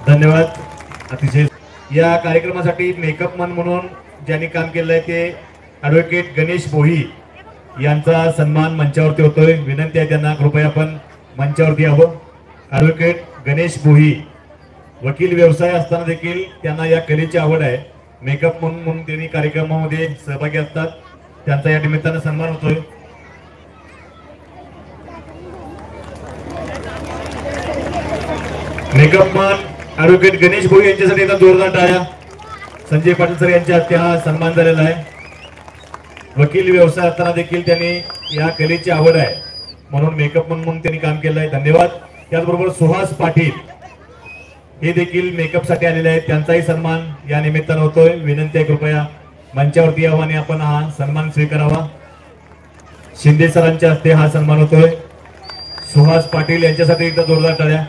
धन्यवाद. अतिशय या कार्यक्रमासाठी मेकअप मन म्हणून ज्यांनी काम केलंय ते ॲडव्होकेट गणेश भोई यांचा सन्मान मंचावरती होतोय. विनंती आहे त्यांना कृपया आपण मंचावरती यावं. ॲडव्होकेट गणेश भोई वकील व्यवसाय असताना देखील त्यांना या कलेची आवड आहे. मेकअप म्हणून त्यांनी कार्यक्रमामध्ये सहभागी असतात. त्यांचा या निमित्तानं सन्मान होतोय. मेकअप मन ॲडव्होकेट गणेश भोई यांच्यासाठी एकदा जोरदार टाळ्या. संजय पाटील सर यांच्या हस्ते हा सन्मान झालेला आहे. वकील व्यवसाय असताना देखील त्यांनी या कलेची आवड आहे म्हणून मेकअप म्हणून त्यांनी काम केलं आहे. धन्यवाद. त्याचबरोबर सुहास पाटील हे देखील मेकअप साठी आलेले आहेत. त्यांचाही सन्मान या निमित्तानं होतोय. विनंती आहे कृपया मंचावरती यावं आणि आपण हा सन्मान स्वीकारावा. शिंदे सरांच्या हस्ते हा सन्मान होतोय. सुहास पाटील यांच्यासाठी एकदा जोरदार टाळ्या.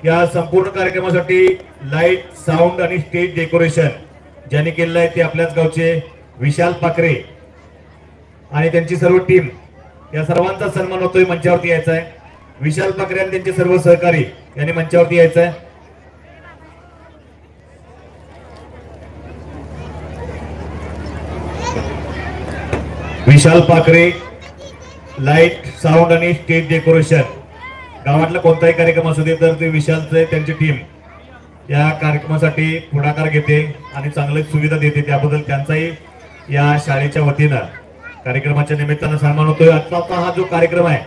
या संपूर्ण कार्यक्रमासाठी लाईट, साऊंड आणि स्टेज डेकोरेशन ज्यांनी केलेलं आहे ते आपल्याच गावचे विशाल पाकरे आणि त्यांची सर्व टीम, या सर्वांचा सन्मान होतोय. मंचावरती यायचा आहे. विशाल पाकरे आणि त्यांचे सर्व सहकारी यांनी मंचावरती यायचं आहे. विशाल पाकरे, लाईट, साऊंड आणि स्टेज डेकोरेशन. गावातला कोणताही कार्यक्रम असू दे तर ते विशालचे त्यांची टीम या कार्यक्रमासाठी पुढाकार घेते आणि चांगली सुविधा देते. त्याबद्दल त्यांचाही या शाळेच्या वतीनं कार्यक्रमाच्या निमित्तानं सन्मान होतोय. आजचा हा जो कार्यक्रम आहे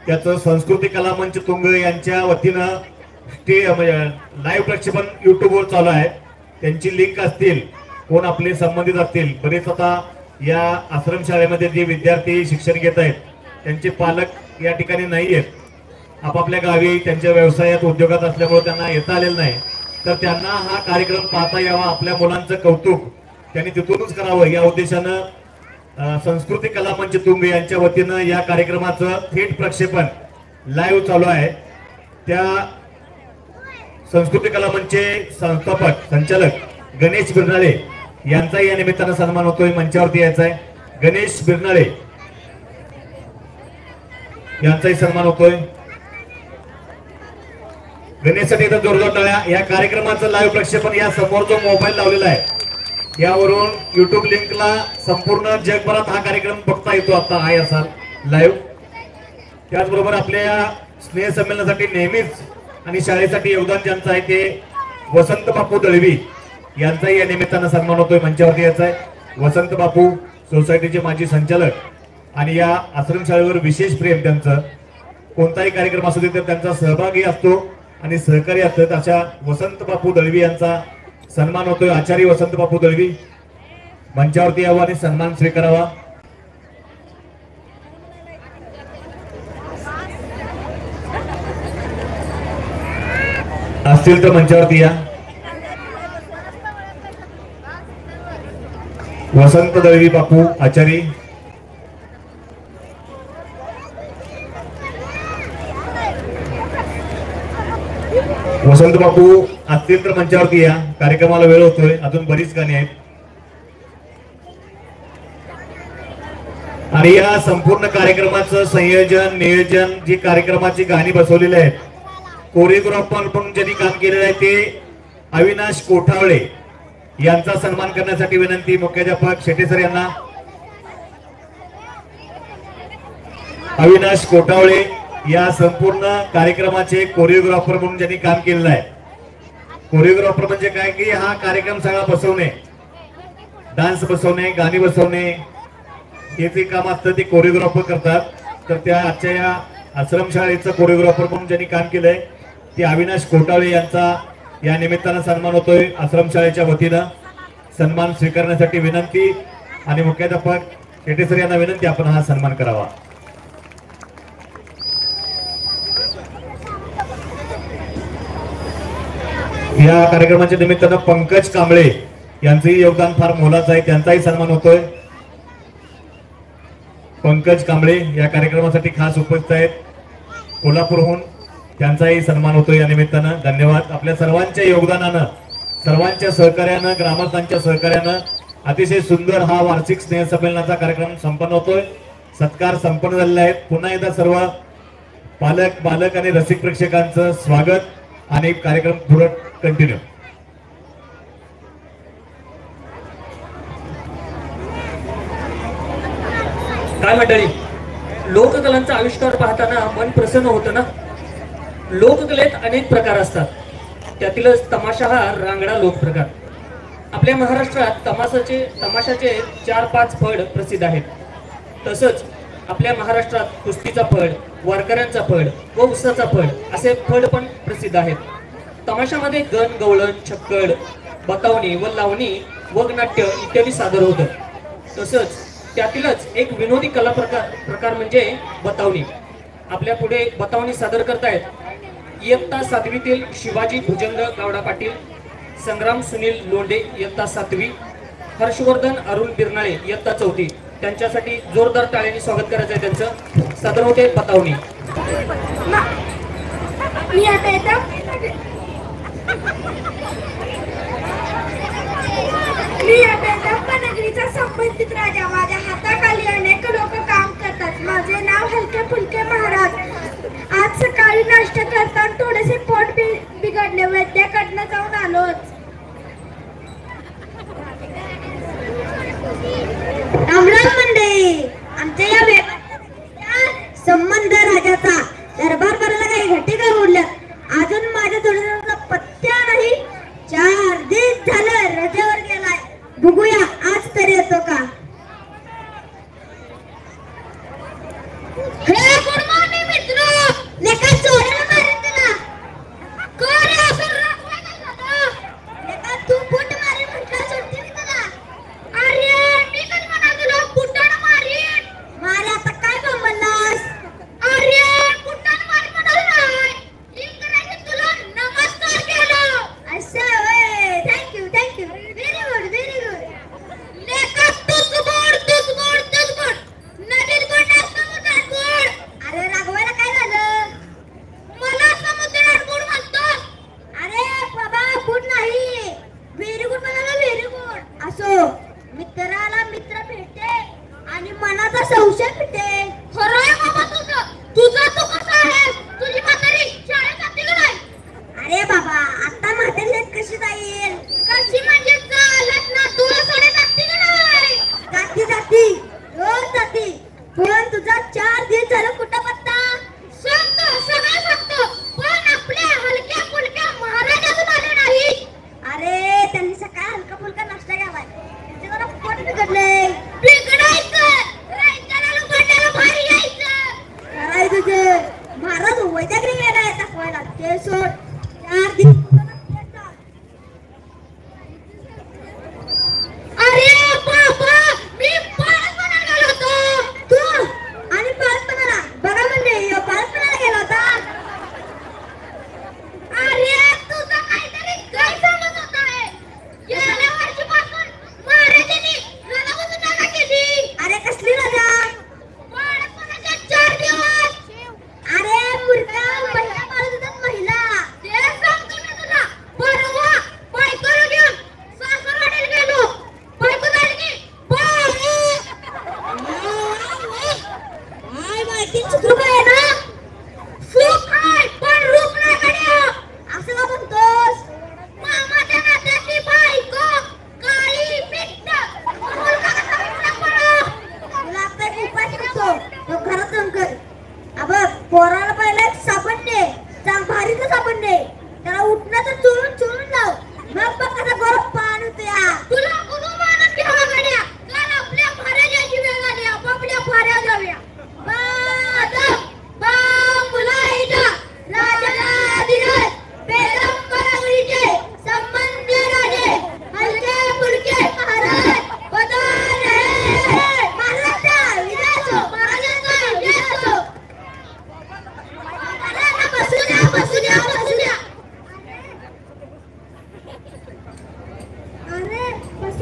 त्याचं संस्कृती कला मंच तुंग यांच्या वतीनं लाईव्ह प्रक्षेपण युट्यूबवर चालू आहे. त्यांची लिंक असतील, कोण आपले संबंधित असतील, बरेच आता या आश्रमशाळेमध्ये जे विद्यार्थी शिक्षण घेत आहेत त्यांचे पालक या ठिकाणी नाही आहेत. आपापल्या गावी त्यांच्या व्यवसायात उद्योगात असल्यामुळे त्यांना येता आलेलं नाही. तर त्यांना हा कार्यक्रम पाहता यावा, आपल्या मुलांचं कौतुक त्यांनी तिथूनच करावं या उद्देशानं संस्कृती कला मंच तुंग यांच्या वतीनं या कार्यक्रमाचं थेट प्रक्षेपण लाईव्ह चालू आहे. त्या संस्कृती कला मंचचे संस्थापक संचालक गणेश बिरनाळे यांचाही या निमित्तानं सन्मान होतोय. मंचावरती यायचा आहे. गणेश बिरनाळे यांचाही सन्मान होतोय. गणेशसाठी एकदा जोरदार टाळ्या. या कार्यक्रमाचं लाईव्ह प्रक्षेपण या समोर जो मोबाईल लावलेला आहे यावरून युट्यूब लिंकला संपूर्ण जगभरात हा कार्यक्रम बघता येतो. आता आहे असा लाईव्ह. त्याचबरोबर आपल्या या स्नेह संमेलनासाठी नेहमीच आणि शाळेसाठी योगदान ज्यांचं आहे ते वसंत बापू दळवी यांचाही या निमित्तानं सन्मान होतोय. मंचावरती यायचा आहे. वसंत बापू सोसायटीचे माजी संचालक आणि या आश्रमशाळेवर विशेष प्रेम त्यांचं. कोणताही कार्यक्रम असू दे तर त्यांचा सहभागी असतो आणि सहकारी असतात. अशा वसंत बापू दळवी यांचा सन्मान होतोय. आचार्य वसंत बापू दळवी मंचावरती यावं आणि सन्मान स्वीकारावा. असतील तर मंचावरती या. वसंत दळवी बापू आचार्य. वसंत बापू असतील तर मंचावरती या. कार्यक्रमाला वेळ होतोय, अजून बरीच गाणी आहेत. आणि या संपूर्ण कार्यक्रमाचं संयोजन नियोजन जी कार्यक्रमाची गाणी बसवलेली आहेत, कोरिओग्राफर म्हणून ज्यांनी काम केलेलं आहे ते अविनाश कोठावळे यांचा सन्मान करण्यासाठी विनंती. मुख्याध्यापक शेटे सर यांना. अविनाश कोठावळे या संपूर्ण कार्यक्रमाचे कोरिओग्राफर म्हणून ज्यांनी काम केलेलं आहे. कोरिओग्राफर म्हणजे काय की हा कार्यक्रम सगळा बसवणे, डान्स बसवणे, गाणी बसवणे हे जे काम असतं ते कोरिओग्राफर करतात. तर त्या आजच्या या आश्रमशाळेचं कोरिओग्राफर म्हणून ज्यांनी काम केलंय ते अविनाश कोठावळे यांचा या निमित्तानं सन्मान होतोय. आश्रमशाळेच्या वतीनं सन्मान स्वीकारण्यासाठी विनंती. आणि मुख्याध्यापक शेटे सर यांना विनंती आपण हा सन्मान करावा. या कार्यक्रमाच्या निमित्तानं पंकज कांबळे यांचंही योगदान फार मोलाचं आहे, त्यांचाही सन्मान होतोय. पंकज कांबळे या कार्यक्रमासाठी खास उपस्थित आहेत कोल्हापूरहून, त्यांचाही सन्मान होतोय या निमित्तानं. धन्यवाद. आपल्या सर्वांच्या योगदानानं, सर्वांच्या सहकार्यानं, ग्रामस्थांच्या सहकार्यानं अतिशय सुंदर हा वार्षिक स्नेहसंमेलनाचा कार्यक्रम संपन्न होतोय. सत्कार संपन्न झालेला आहे. पुन्हा एकदा सर्व पालक, बालक आणि रसिक प्रेक्षकांचं स्वागत आणि कार्यक्रम पुढे कंटिन्यू. काय मंडळी, लोककलांचा आविष्कार पाहताना मन प्रसन्न होतं ना. लोककलेत अनेक प्रकार असतात, त्यातीलच तमाशा हा रांगडा लोकप्रकार. आपल्या महाराष्ट्रात तमाशाचे 4-5 फड प्रसिद्ध आहेत. तसंच आपल्या महाराष्ट्रात कुस्तीचा फड, वारकऱ्यांचा फड व उसाचा फड असे फड पण प्रसिद्ध आहेत. तमाशामध्ये गण, गवळण, छक्कड, बतावणी व लावणी, वगनाट्य इत्यादी सादर होतं. तसंच त्यातीलच एक विनोदी कला प्रकार म्हणजे बतावणी. आपल्या पुढे बतावणी सादर करतायत इयत्ता 7वीतील शिवाजी भुजंग गावडा पाटील, संग्राम सुनील लोंढे इयत्ता 7वी, हर्षवर्धन अरुण बिरनाळे इयत्ता 4थी. त्यांच्यासाठी जोरदार टाळ्यांनी स्वागत करायचं आहे त्यांचं. सादर होते बतावणी. मी आता येतो. मी आता नगरीचा संबंधित राजा. माझ्या हाताखाली अनेक लोक काम करतात. माझे नाव हलके फुलके महाराज. आज सकाळी नाश्ता करताना थोडेसे पोट बिघडले, वैद्याकडनं जाऊन आलोच. रामराम मंडळी. आमच्या या संबंध राजाचा दरबार करायला काही घटी का उडल्या. अजून माझ्या जोडीदाराचा पत्त्या नाही. 4 दिवस झालं रजेवर गेलाय. बघूया आज तरी येतो का. हे गुड मॉर्निंग मित्र. लेका चोराला मारेन तुला. कोण आहे असं राखवाय का तुला? लेका तू फुट मारे म्हटलं सुटते मी तुला. अरे मी कधी म्हणाल तुला फुटानं मारीन. मारे आता काय बोललास. अरे फुटानं मारीन म्हणाल नाही. इंग्रजीत तुला नमस्कार केलं. असं होय. Thank you very good.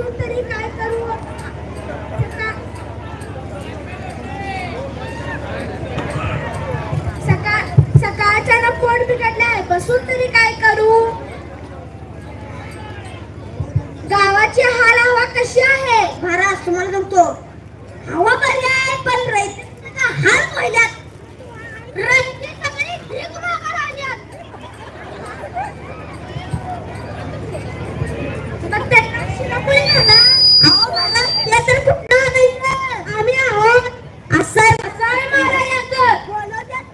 बसून तरी काय करू सकाळच्या ना पोट बिघडलाय बसून तरी काय करू गावाची हाल हवा कशी आहे महाराज तुम्हाला सांगतो हवा बरी आहे पण रस्त्याचा हाल पहिल्यात रस्ते सगळे ढीगभर राहिल्यात. मग त्यांना शिलापुरी घाला. अहो मला ते तर कुठं आणायचं आम्ही आहोत असं आहे महाराजांचं बोलवत्यात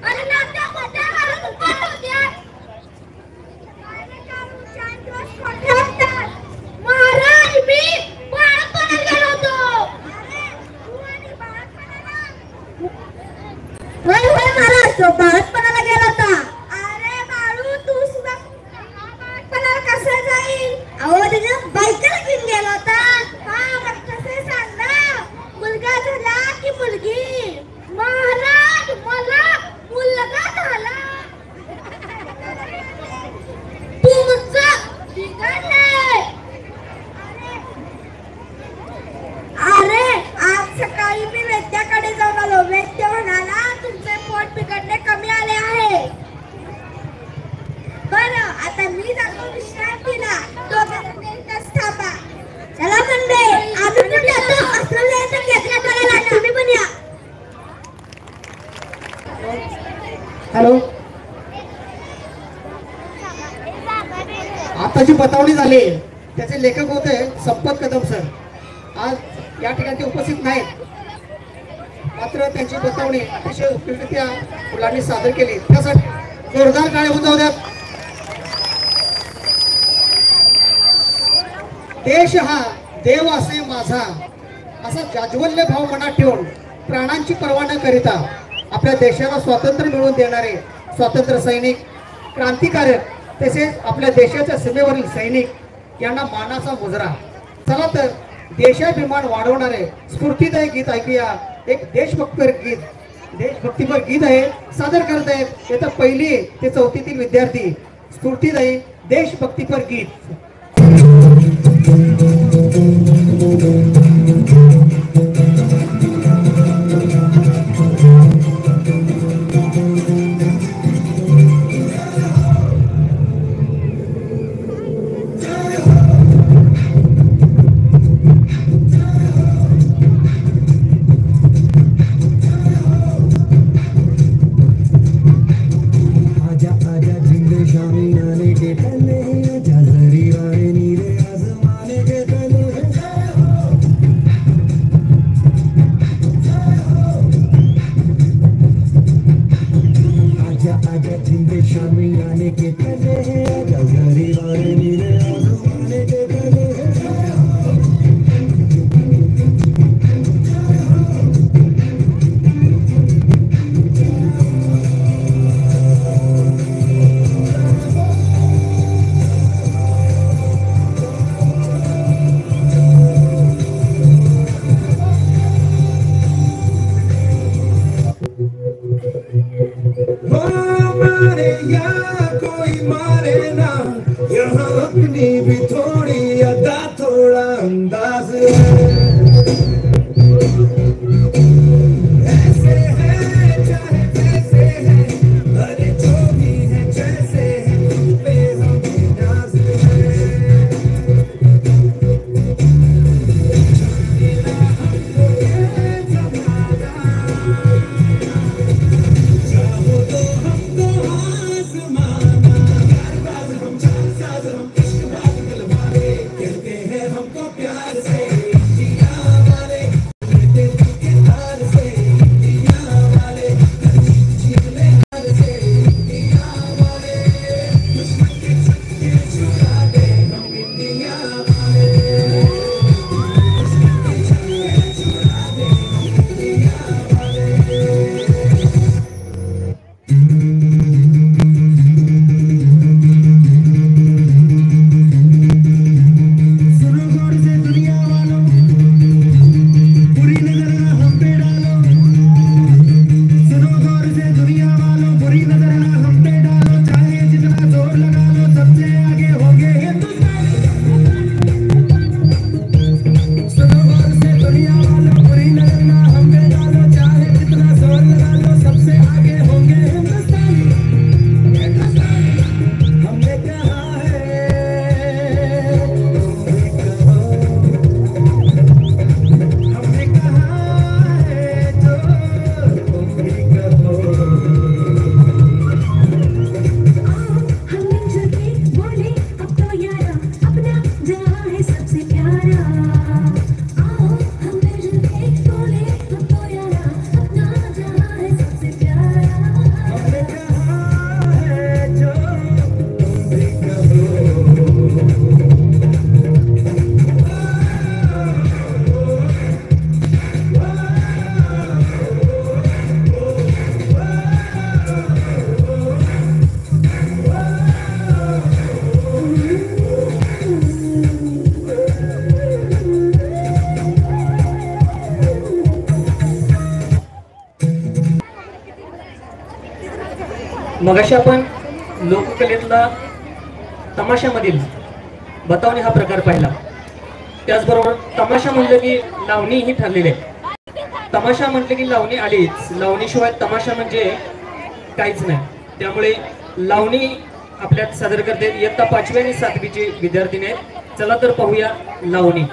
आणि नात्यामध्ये घालून बोलवत्यात. महाराज मी बाळपणा गेलो होतो. होय होय महाराज तो बाळपणाला गेला होता. अरे बाळू तू सुद्धा बाळपणाला कसं जाईल अहो त्याच्या बायकाला घेऊन गेला होता. हा मग कसं सांग ना मुलगा झाला की मुलगी महाराज मला मुलगा झाला. तुमचं बिघडलंय. अरे आज सकाळी मी वैद्याकडे जाऊन आलो. वैद्य म्हणाला तुमचे पोट बिघडणे कमी आले आहे. बरं आता मी जातो विश्रांतीला. थांबा. चला मंडे आम्ही पण जातो. असलं घेतल्या करायला तुम्ही पण या. हॅलो आता जी बतावणी झाली त्याचे लेखक होते संपत कदम सर. आज या ठिकाणी ते उपस्थित नाहीत मात्र त्यांची बतावणी अतिशय उत्कृष्टरित्या मुलांनी सादर केली. त्यासाठी जोरदार टाळ्या होऊन जाऊ द्यात. देश हा देव असे माझा असा जाज्वल्य भाव मनात ठेवून प्राणांची पर्वा न करिता आपल्या देशाला स्वातंत्र्य मिळवून देणारे स्वातंत्र्य सैनिक क्रांतिकारक तसेच आपल्या देशाच्या सीमेवरील सैनिक यांना मानाचा मुजरा. चला तर देशाभिमान वाढवणारे स्फूर्तिदायक गीत ऐकूया. एक देशभक्तीपर गीत आहे सादर करत आहेत येत्या 1ली ते 4थीतील विद्यार्थी. स्फूर्तिदायी देशभक्तीपर गीत. आजा आजा जिंदे शामी आने के पहले आजा जरी वाले नीरे आजमाने के पहले मगाशी आपण लोककलेतला तमाशामधील बतावणी हा प्रकार पाहिला. त्याचबरोबर तमाशा म्हणलं की लावणी ही ठरलेली आहे. तमाशा म्हटलं की लावणी आलीच. लावणीशिवाय तमाशा म्हणजे काहीच नाही. त्यामुळे लावणी आपल्यात सादर करते इयत्ता 5वी आणि 7वीचे विद्यार्थीने आहेत. चला तर पाहूया लावणी.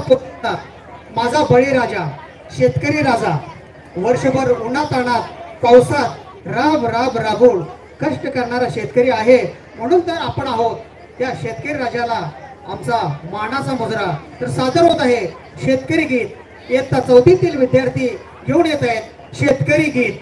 पोटा माझा बळीराजा शेतकरी राजा वर्षभर उन्हाताणात पावसात राब राब राबून कष्ट करणारा शेतकरी आहे. म्हणून तर आपण आहोत त्या शेतकरी राजाला आमचा मानाचा मुजरा. तर सादर होत आहे शेतकरी गीत. इयत्ता 4थीतील विद्यार्थी घेऊन येत आहेत शेतकरी गीत.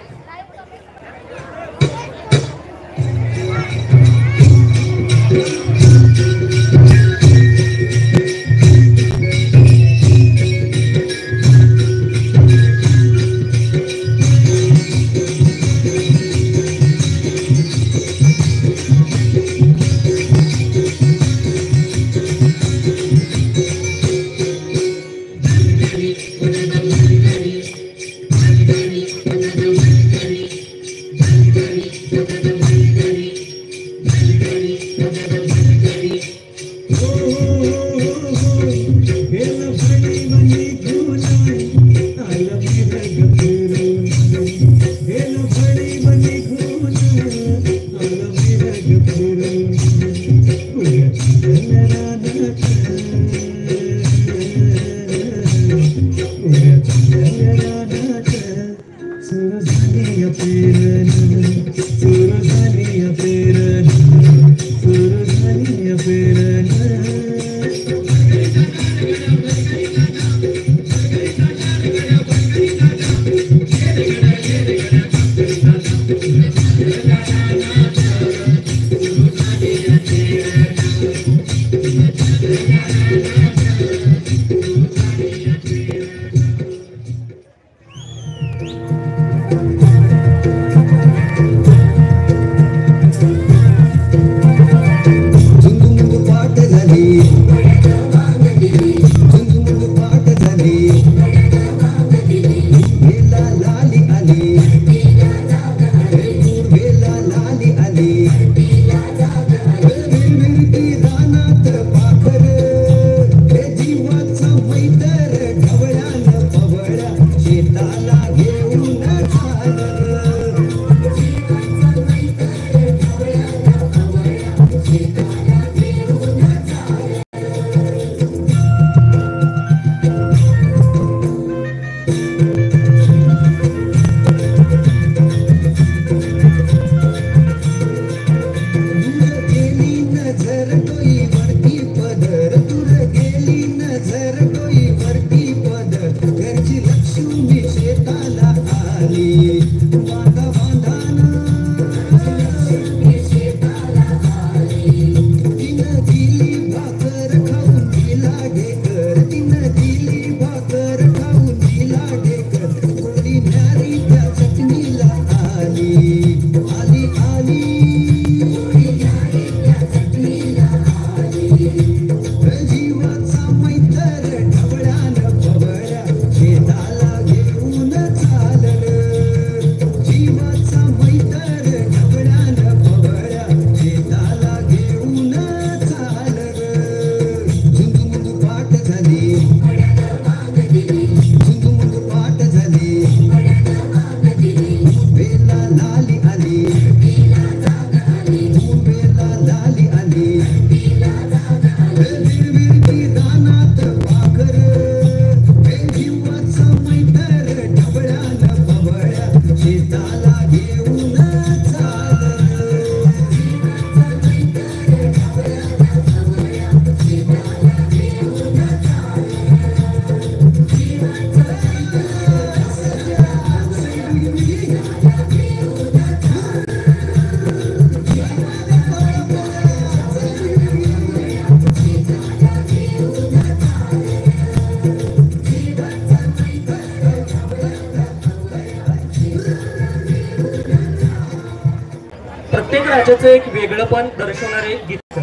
प्रत्येक राज्याचं एक वेगळंपण दर्शवणारे गीत.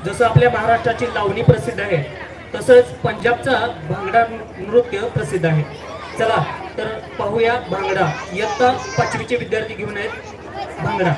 जसं आपल्या महाराष्ट्राची लावणी प्रसिद्ध आहे तसंच पंजाबचा भांगडा नृत्य प्रसिद्ध आहे. चला तर पाहूया भांगडा. इयत्ता 5वीचे विद्यार्थी घेऊन आहेत भांगडा.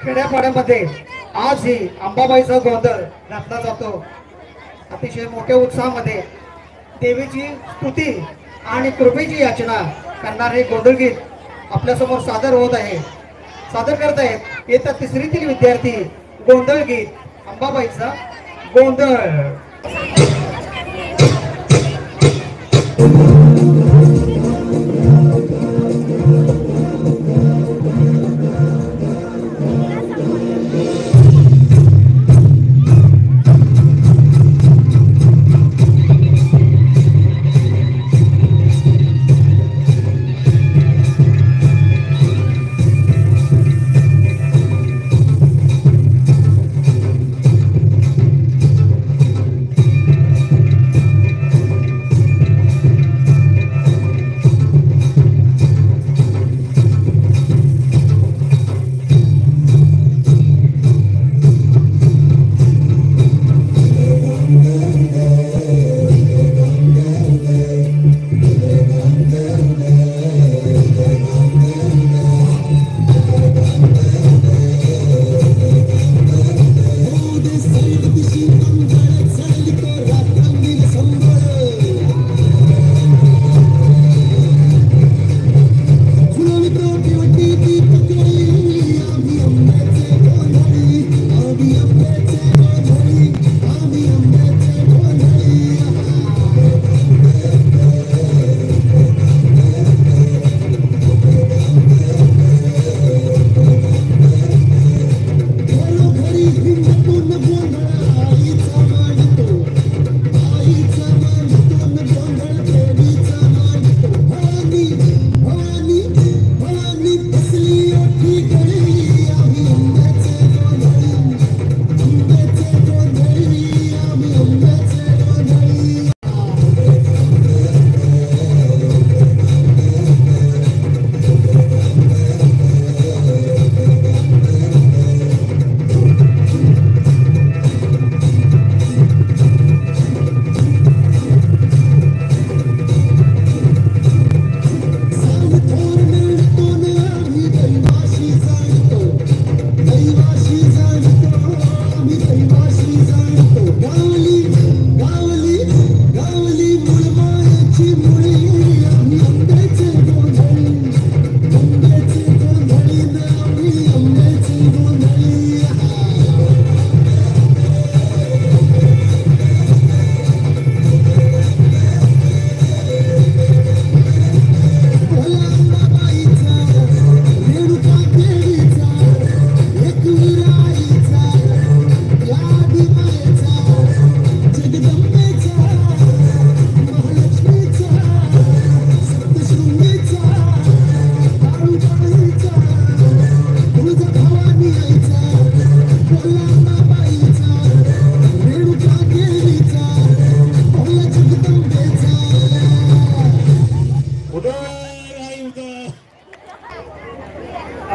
खेड्यापाड्यामध्ये आज ही अंबाबाईचा गोंधळ घातला जातो. अतिशय मोठ्या उत्साहामध्ये देवीची स्तुती आणि कृपेची याचना करणारे गोंधळ गीत आपल्या समोर सादर होत आहे. सादर करत आहेत इयत्ता तिसरीतील विद्यार्थी गोंधळ गीत अंबाबाईचा गोंधळ.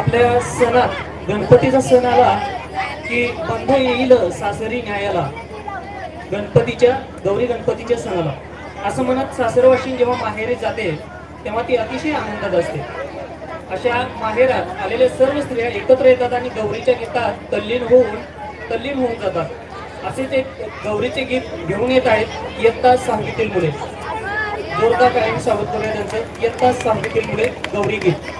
आपल्या सणात गणपतीचा सण आला की बंध येईल सासरी न्यायाला. गौरी गणपतीच्या सणाला असं म्हणत सासरवाशी जेव्हा माहेरी जाते तेव्हा ती अतिशय आनंदात असते. अशा माहेरात आलेल्या सर्व स्त्रिया एकत्र येतात आणि गौरीच्या गीतात तल्लीन होऊन जातात. असेच एक गौरीचे गीत घेऊन येत आहेत इयत्ता 6वीतील मुले. जोरदार टाळ्यांनी स्वागत करूया त्यांचं. इयत्ता 6वीतील मुले गौरी गीत.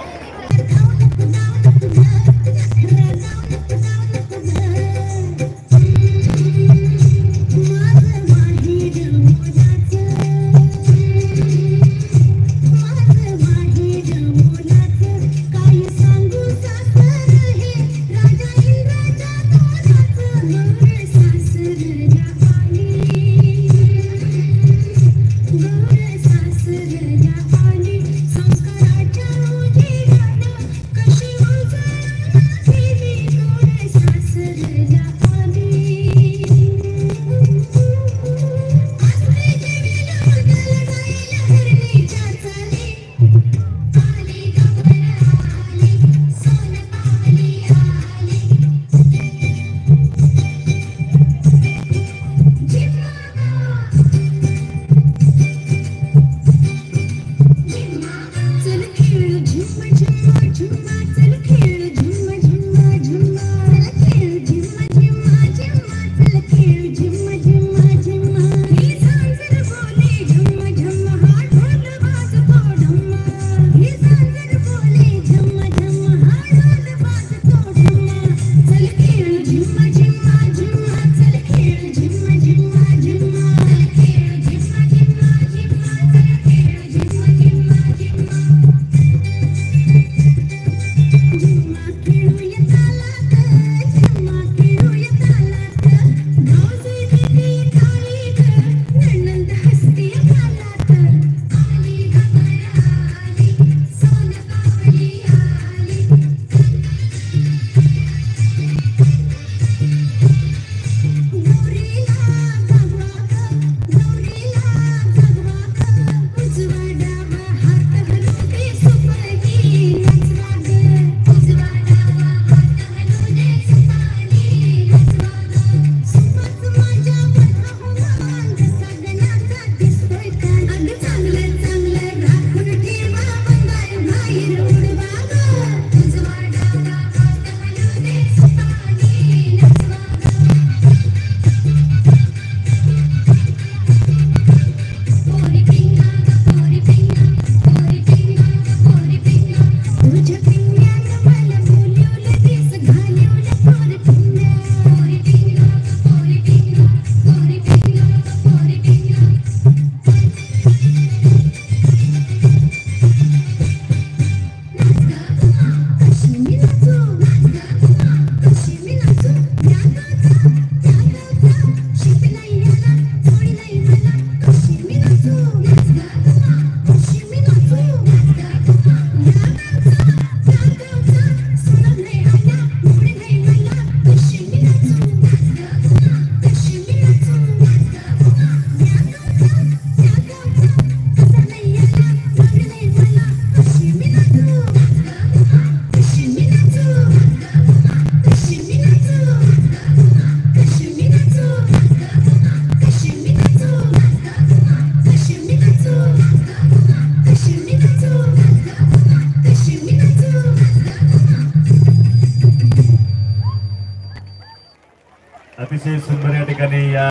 अतिशय सुंदर या ठिकाणी या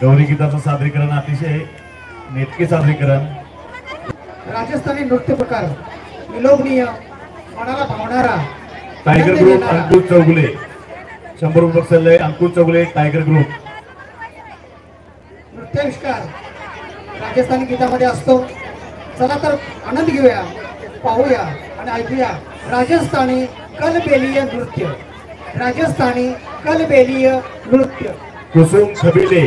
गौरी गीताचं सादरीकरण, अतिशय नेटके सादरीकरण. राजस्थानी नृत्य प्रकार विलोभनीय, मनाला भावणारा. टायगर ग्रुप अंकुश चौगुले 100 रुपये बक्षीस. अंकुश चौगुले टायगर ग्रुप. नृत्याविष्कार राजस्थानी गीतामध्ये असतो. चला तर आनंद घेऊया, पाहूया आणि ऐकूया राजस्थानी कलबेलीय नृत्य. राजस्थानी कलबेलीय नृत्य. कुसुम खबिले.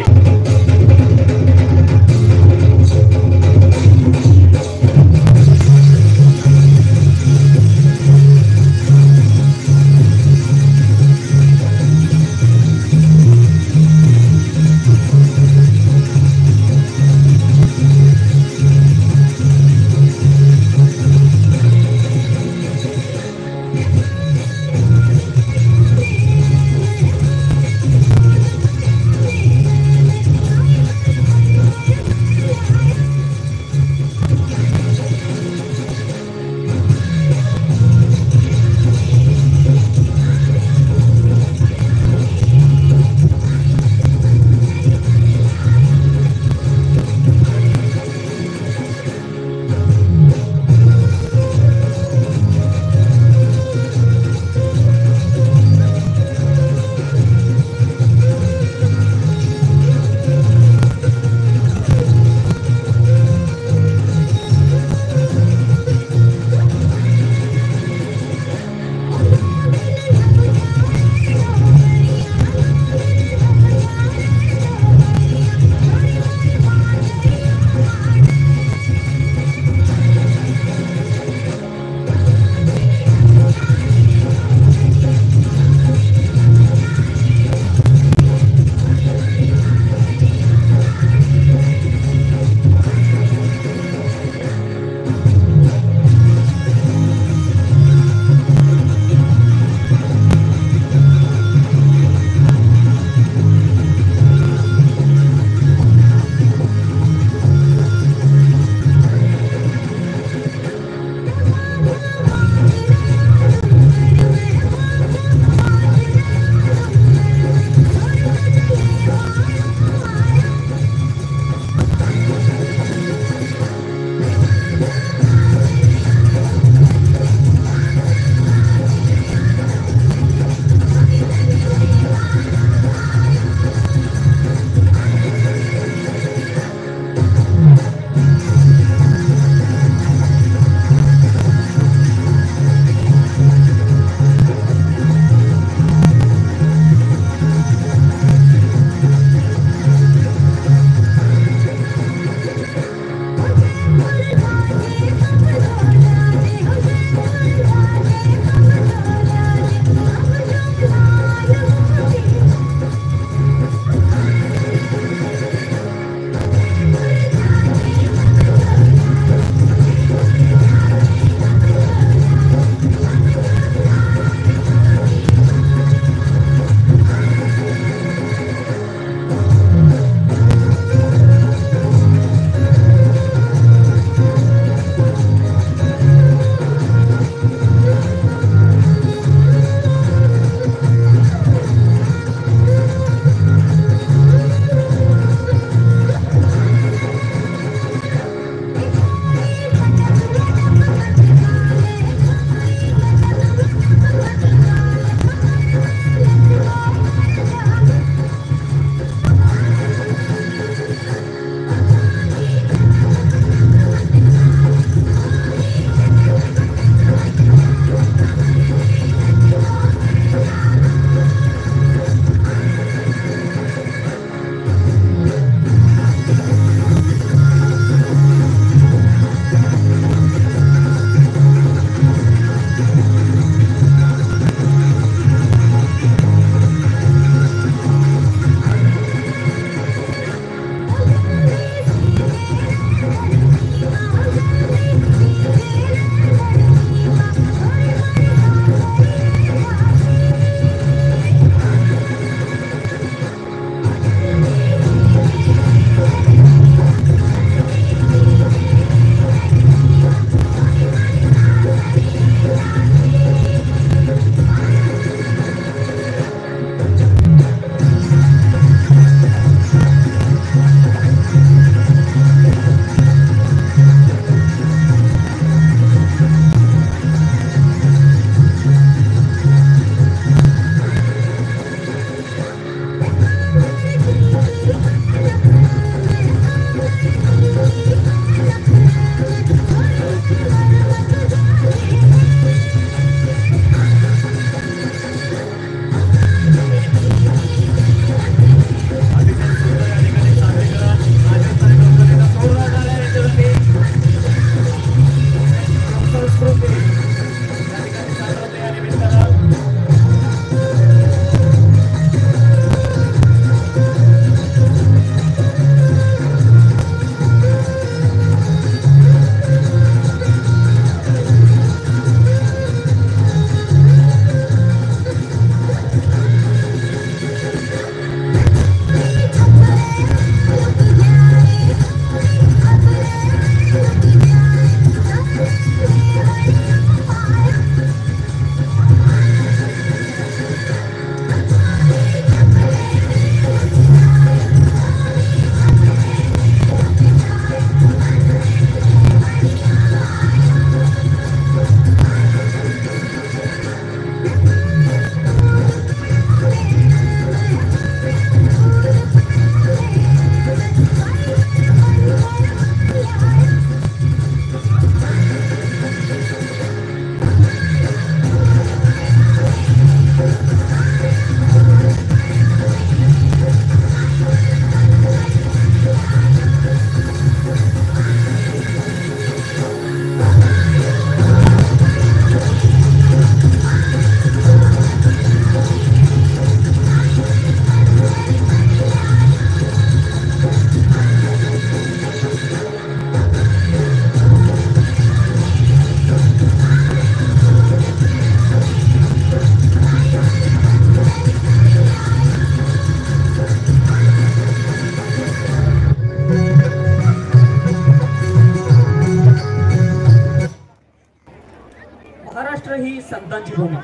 संतांची भूमी.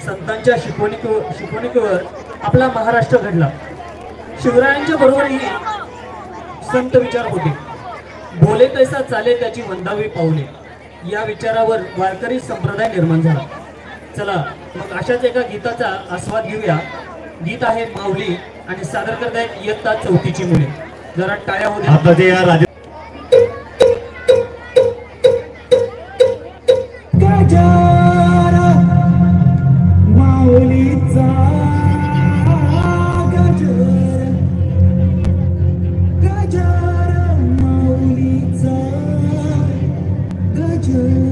संतांच्या शिकवणुकीवर आपला महाराष्ट्र घडला. शिवरायांच्या बरोबरही संत विचार होते. बोले तैसा चाले त्याची वंदावी पाऊले. या विचारावर वारकरी संप्रदाय निर्माण झाला. चला मग अशाच एका गीताचा आस्वाद घेऊया. गीत आहे माऊली आणि सादर करतायत इयत्ता 4थीची मुले. जरा टाळ्या होऊ द्या. आता जे या राजे गजरा माऊलीचा गजर, गजर माऊलीचा गजर.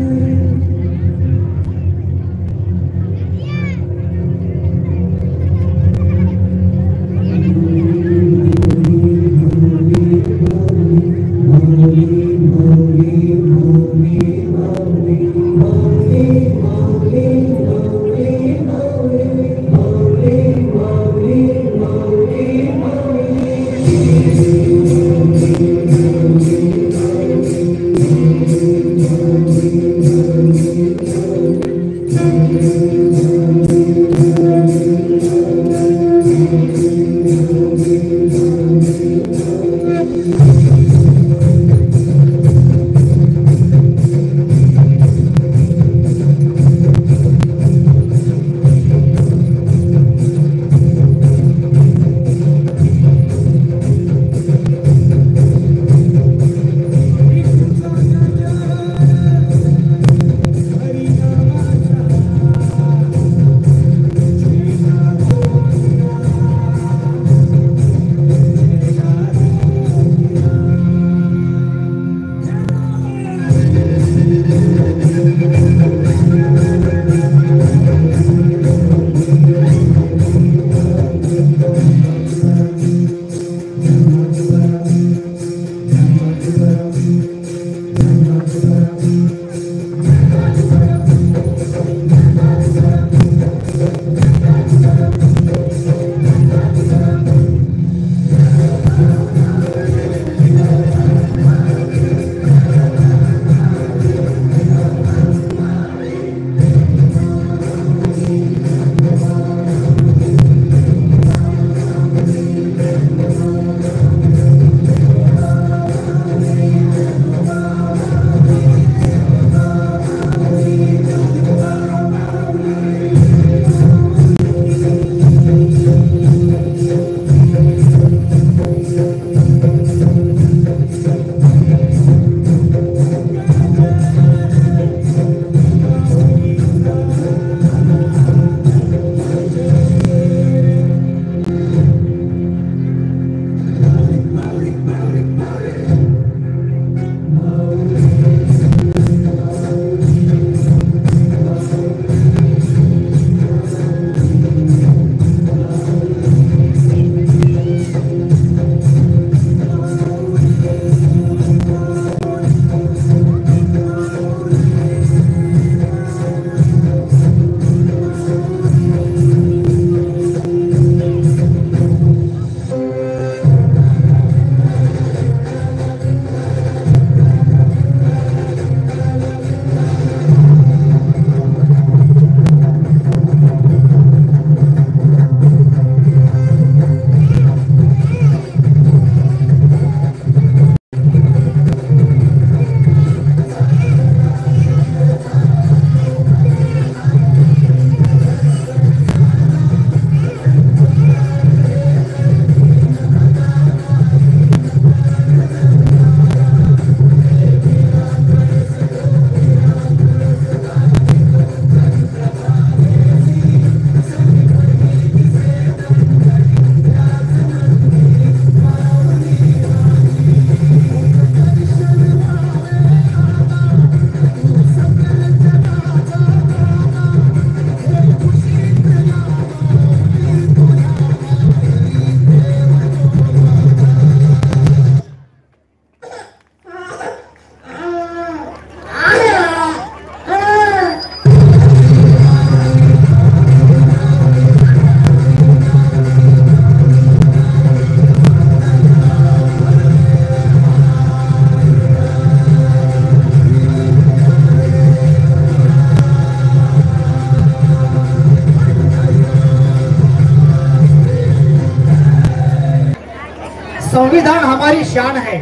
संविधान हमारी शान है,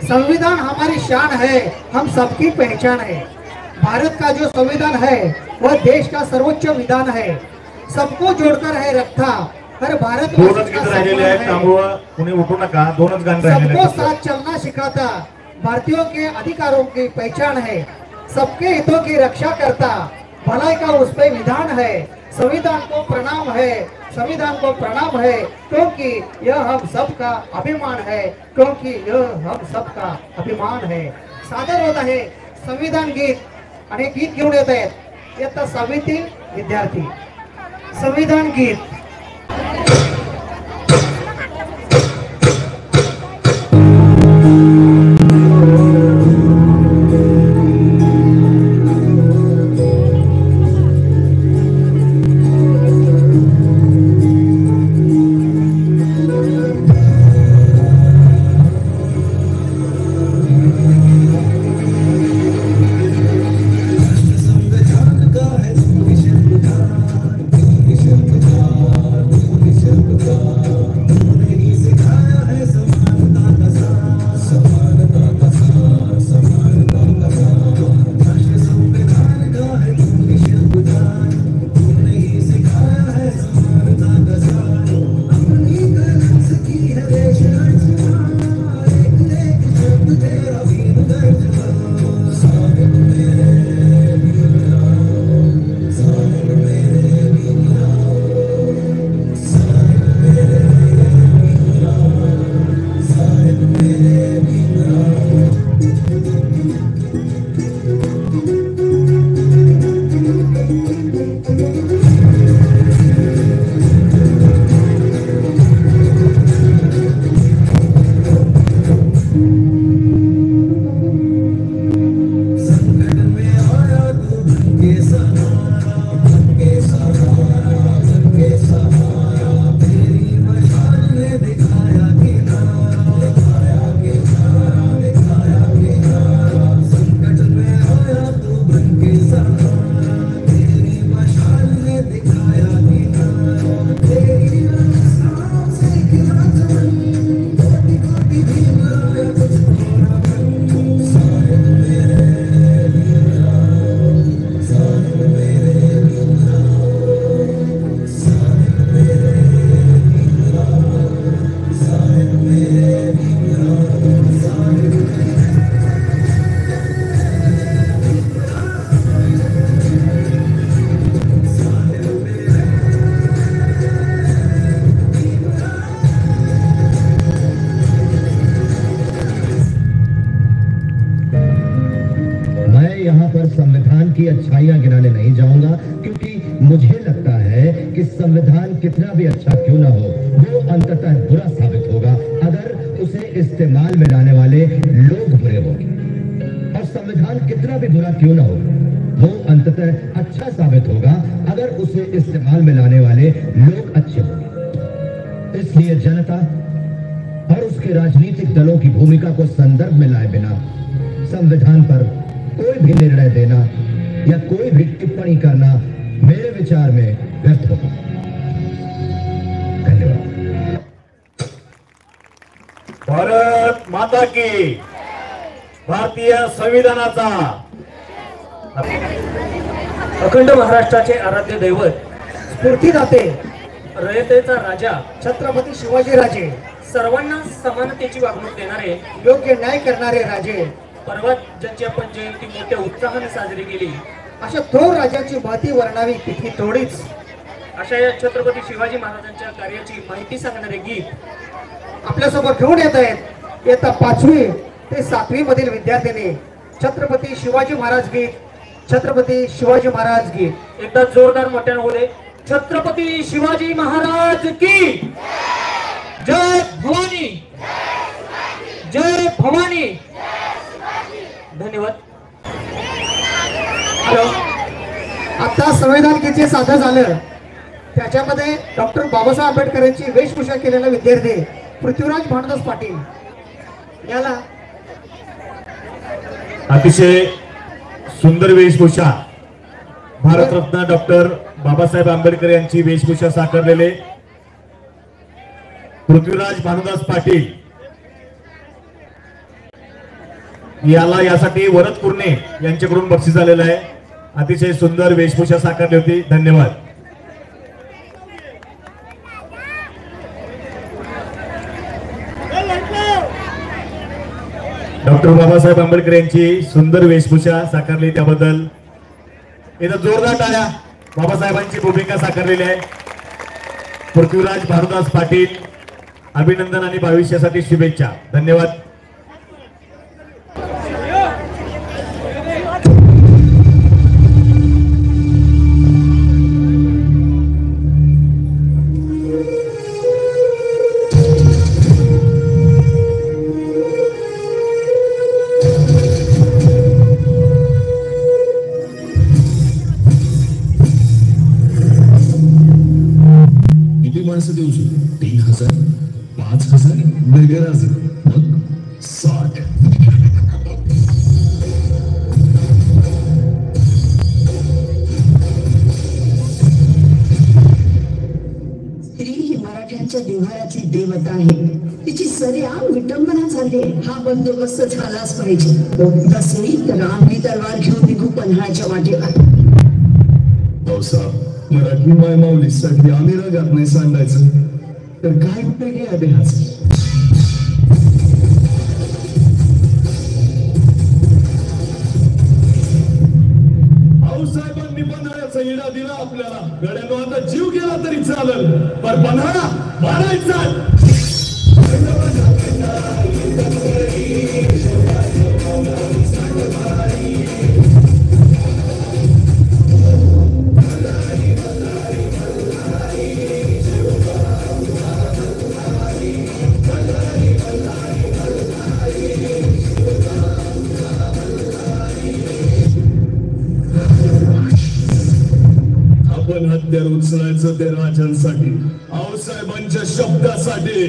संविधान हमारी शान है, हम सबकी पहचान है। भारत का जो संविधान है वह देश का सर्वोच्च विधान है, सबको जोड़कर है रखा, हर भारत दोनच गीत राहिलेले आहेत, त्यामुळं कुणी उठू नका, दोनच गाणी राहिलेले सबको आहेत. साथ चलना सिखाता, भारतीयों के अधिकारों की पहचान है, सबके हितों की रक्षा करता, भलाई का उस पे विधान है। संविधान को प्रणाम है, संविधान को प्रणाम है, क्योंकि यह हम सबका अभिमान है, क्योंकि यह हम सबका अभिमान है। सादर होत आहे संविधान गीत आणि गीत घेऊन येत आहेत इयत्ता 6वी विद्यार्थी. संविधान गीत. संविधान की अच्छाइयां गिनाने नहीं जाऊंगा, क्योंकि मुझे लगता है कि संविधान कितना भी अच्छा क्यों ना हो, वो अंततः बुरा साबित होगा अगर उसे इस्तेमाल में लाने वाले लोग बुरे होंगे, और संविधान कितना भी बुरा क्यों ना हो, वो अंततः अच्छा साबित होगा अगर उसे इस्तेमाल में लाने वाले लोग अच्छे होंगे। इसलिए जनता और उसके राजनीतिक दलों की भूमिका को संदर्भ में लाए बिना संविधान पर कोई भी निर्णय देना या कोई भी टिप्पणी करना मेरे विचार में व्यर्थ होगा। धन्यवाद। भारत माता की, भारतीय संविधानाचा, अखंड महाराष्ट्राचे आराध्य दैवत, स्फूर्तिदाते, रयतेचा राजा, छत्रपती शिवाजीराजे, सर्वांना समानतेची वागणूक देणारे, योग्य न्याय करणारे राजे, परवा ज्यांची आपण जयंती मोठ्या उत्साहाने साजरी केली, अशा थोर राजाची महती वर्णावी तिथी थोडीच. अशा या छत्रपती शिवाजी महाराजांच्या कार्याची माहिती सांगणारे गीत आपल्यासोबत घेऊन येत आहेत इयत्ता 5वी ते 7वी मधील विद्यार्थ्यांनी छत्रपती शिवाजी महाराज गीत. छत्रपती शिवाजी महाराज गीत एकदा जोरदार मोठ्याने होते. छत्रपती शिवाजी महाराज की जय भवानी, जय भवानी. धन्यवाद. हॅलो, आता संविधान गीत सादर झालं, त्याच्यामध्ये डॉक्टर बाबासाहेब आंबेडकर यांची वेशभूषा केलेला विद्यार्थी पृथ्वीराज भानदास पाटील याला अतिशय सुंदर वेशभूषा, भारतरत्न डॉक्टर बाबासाहेब आंबेडकर यांची वेशभूषा साकारलेले पृथ्वीराज भानुदास पाटील याला यासाठी वरद कुर्णे यांच्याकडून बक्षीस आलेलं आहे. अतिशय सुंदर वेशभूषा साकारली होती. धन्यवाद. डॉक्टर बाबासाहेब आंबेडकर यांची सुंदर वेशभूषा साकारली त्याबद्दल इथं जोरदार टाळ्या. बाबासाहेबांची भूमिका साकारलेली आहे. पृथ्वीराज भारदास पाटील अभिनंदन आणि भविष्यासाठी शुभेच्छा. धन्यवाद. किती माणसं देऊ शकतो? 3000, 5000 वगैरे मग 60. स्त्री ही मराठ्यांच्या देव्हाऱ्याची देवता आहे. तिची सरेआम विटंबना चालली आहे. हा बंदोबस्त झालाच पाहिजे. नसेल तर आम्ही तलवार घेऊन निघू पन्हाळ्याच्या वाटेवर. पावसाळा मराठी माय माऊलीसाठी आम्ही रगात नाही सांगायचं तर काय उपयोग आहे या देहाचा? साहेबांनी पन्हाळ्याचा इडा दिला आपल्याला. गड्यानो आता जीव गेला तरी चालेल पण पन्हाळा मारायचा. आपण हत्यार उचलायचं ते राजांसाठी, आऊसाहेबांच्या शब्दासाठी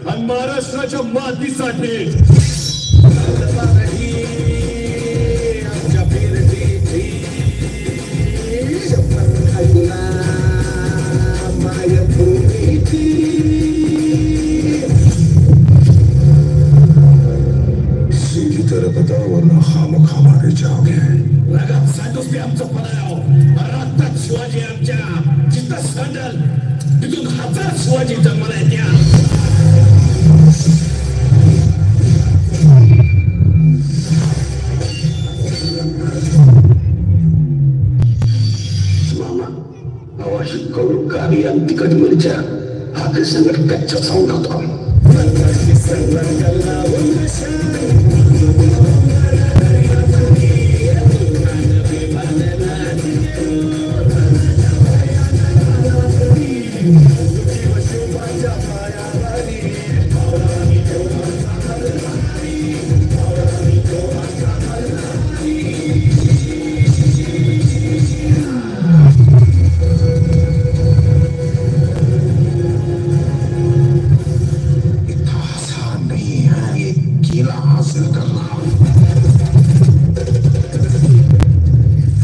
आणि महाराष्ट्राच्या मातीसाठी. सीधी तरह बताओ वरना खामखा मारे जाओगे. रगात सांडूस ते आमचं पणाव, रक्तात शिवाजी आमच्या. जिथं सांडल तिथून 1000 शिवाजी जन्माला येत्या. अशी करू कावी आणि तिकट मिरच्या आखरी संकट कच्चा साऊंड होता.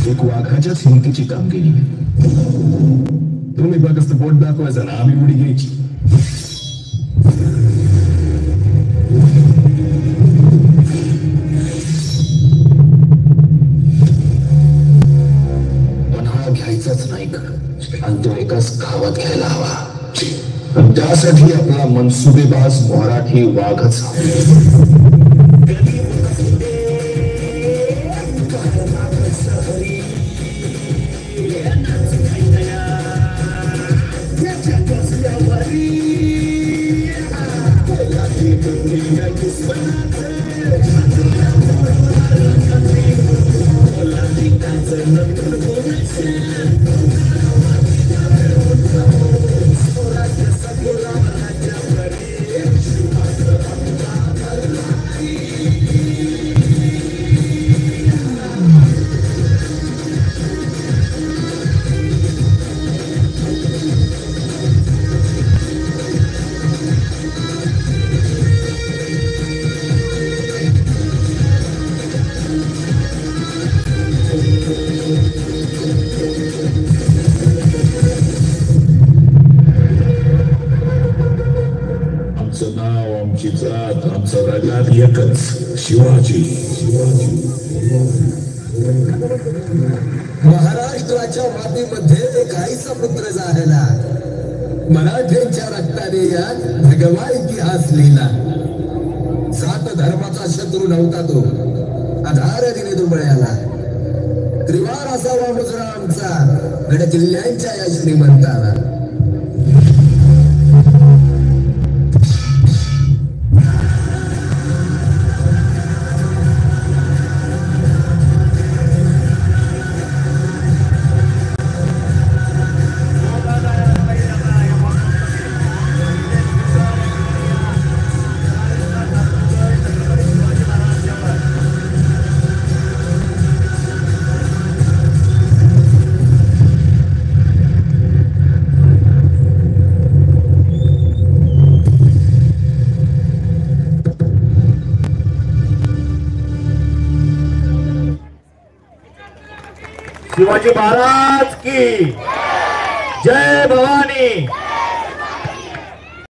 एक वाघाच्याच हिमतीची कामगिरी. तुम्ही फक्त बोट दाखवायचा ना, आम्ही उडी घ्यायची. पन्हाळा घ्यायचाच नाही का आणि तो एकाच गावात घ्यायला हवा. त्यासाठी आपला मनसुबेबाज मराठी वाघच हवा. एकच शिवाजी. महाराष्ट्राच्या मातीमध्ये गाईचा पुत्र झालेला, मराठ्यांच्या रक्ताने यात भगवा इतिहास लिहिला. सात धर्माचा शत्रू नव्हता तो, आधार दिले दुबळ्याला. त्रिवार असावा मुजरा आमचा गड किल्ल्यांच्या या श्रीमंताला. शिवाजी महाराज की जय भवानी.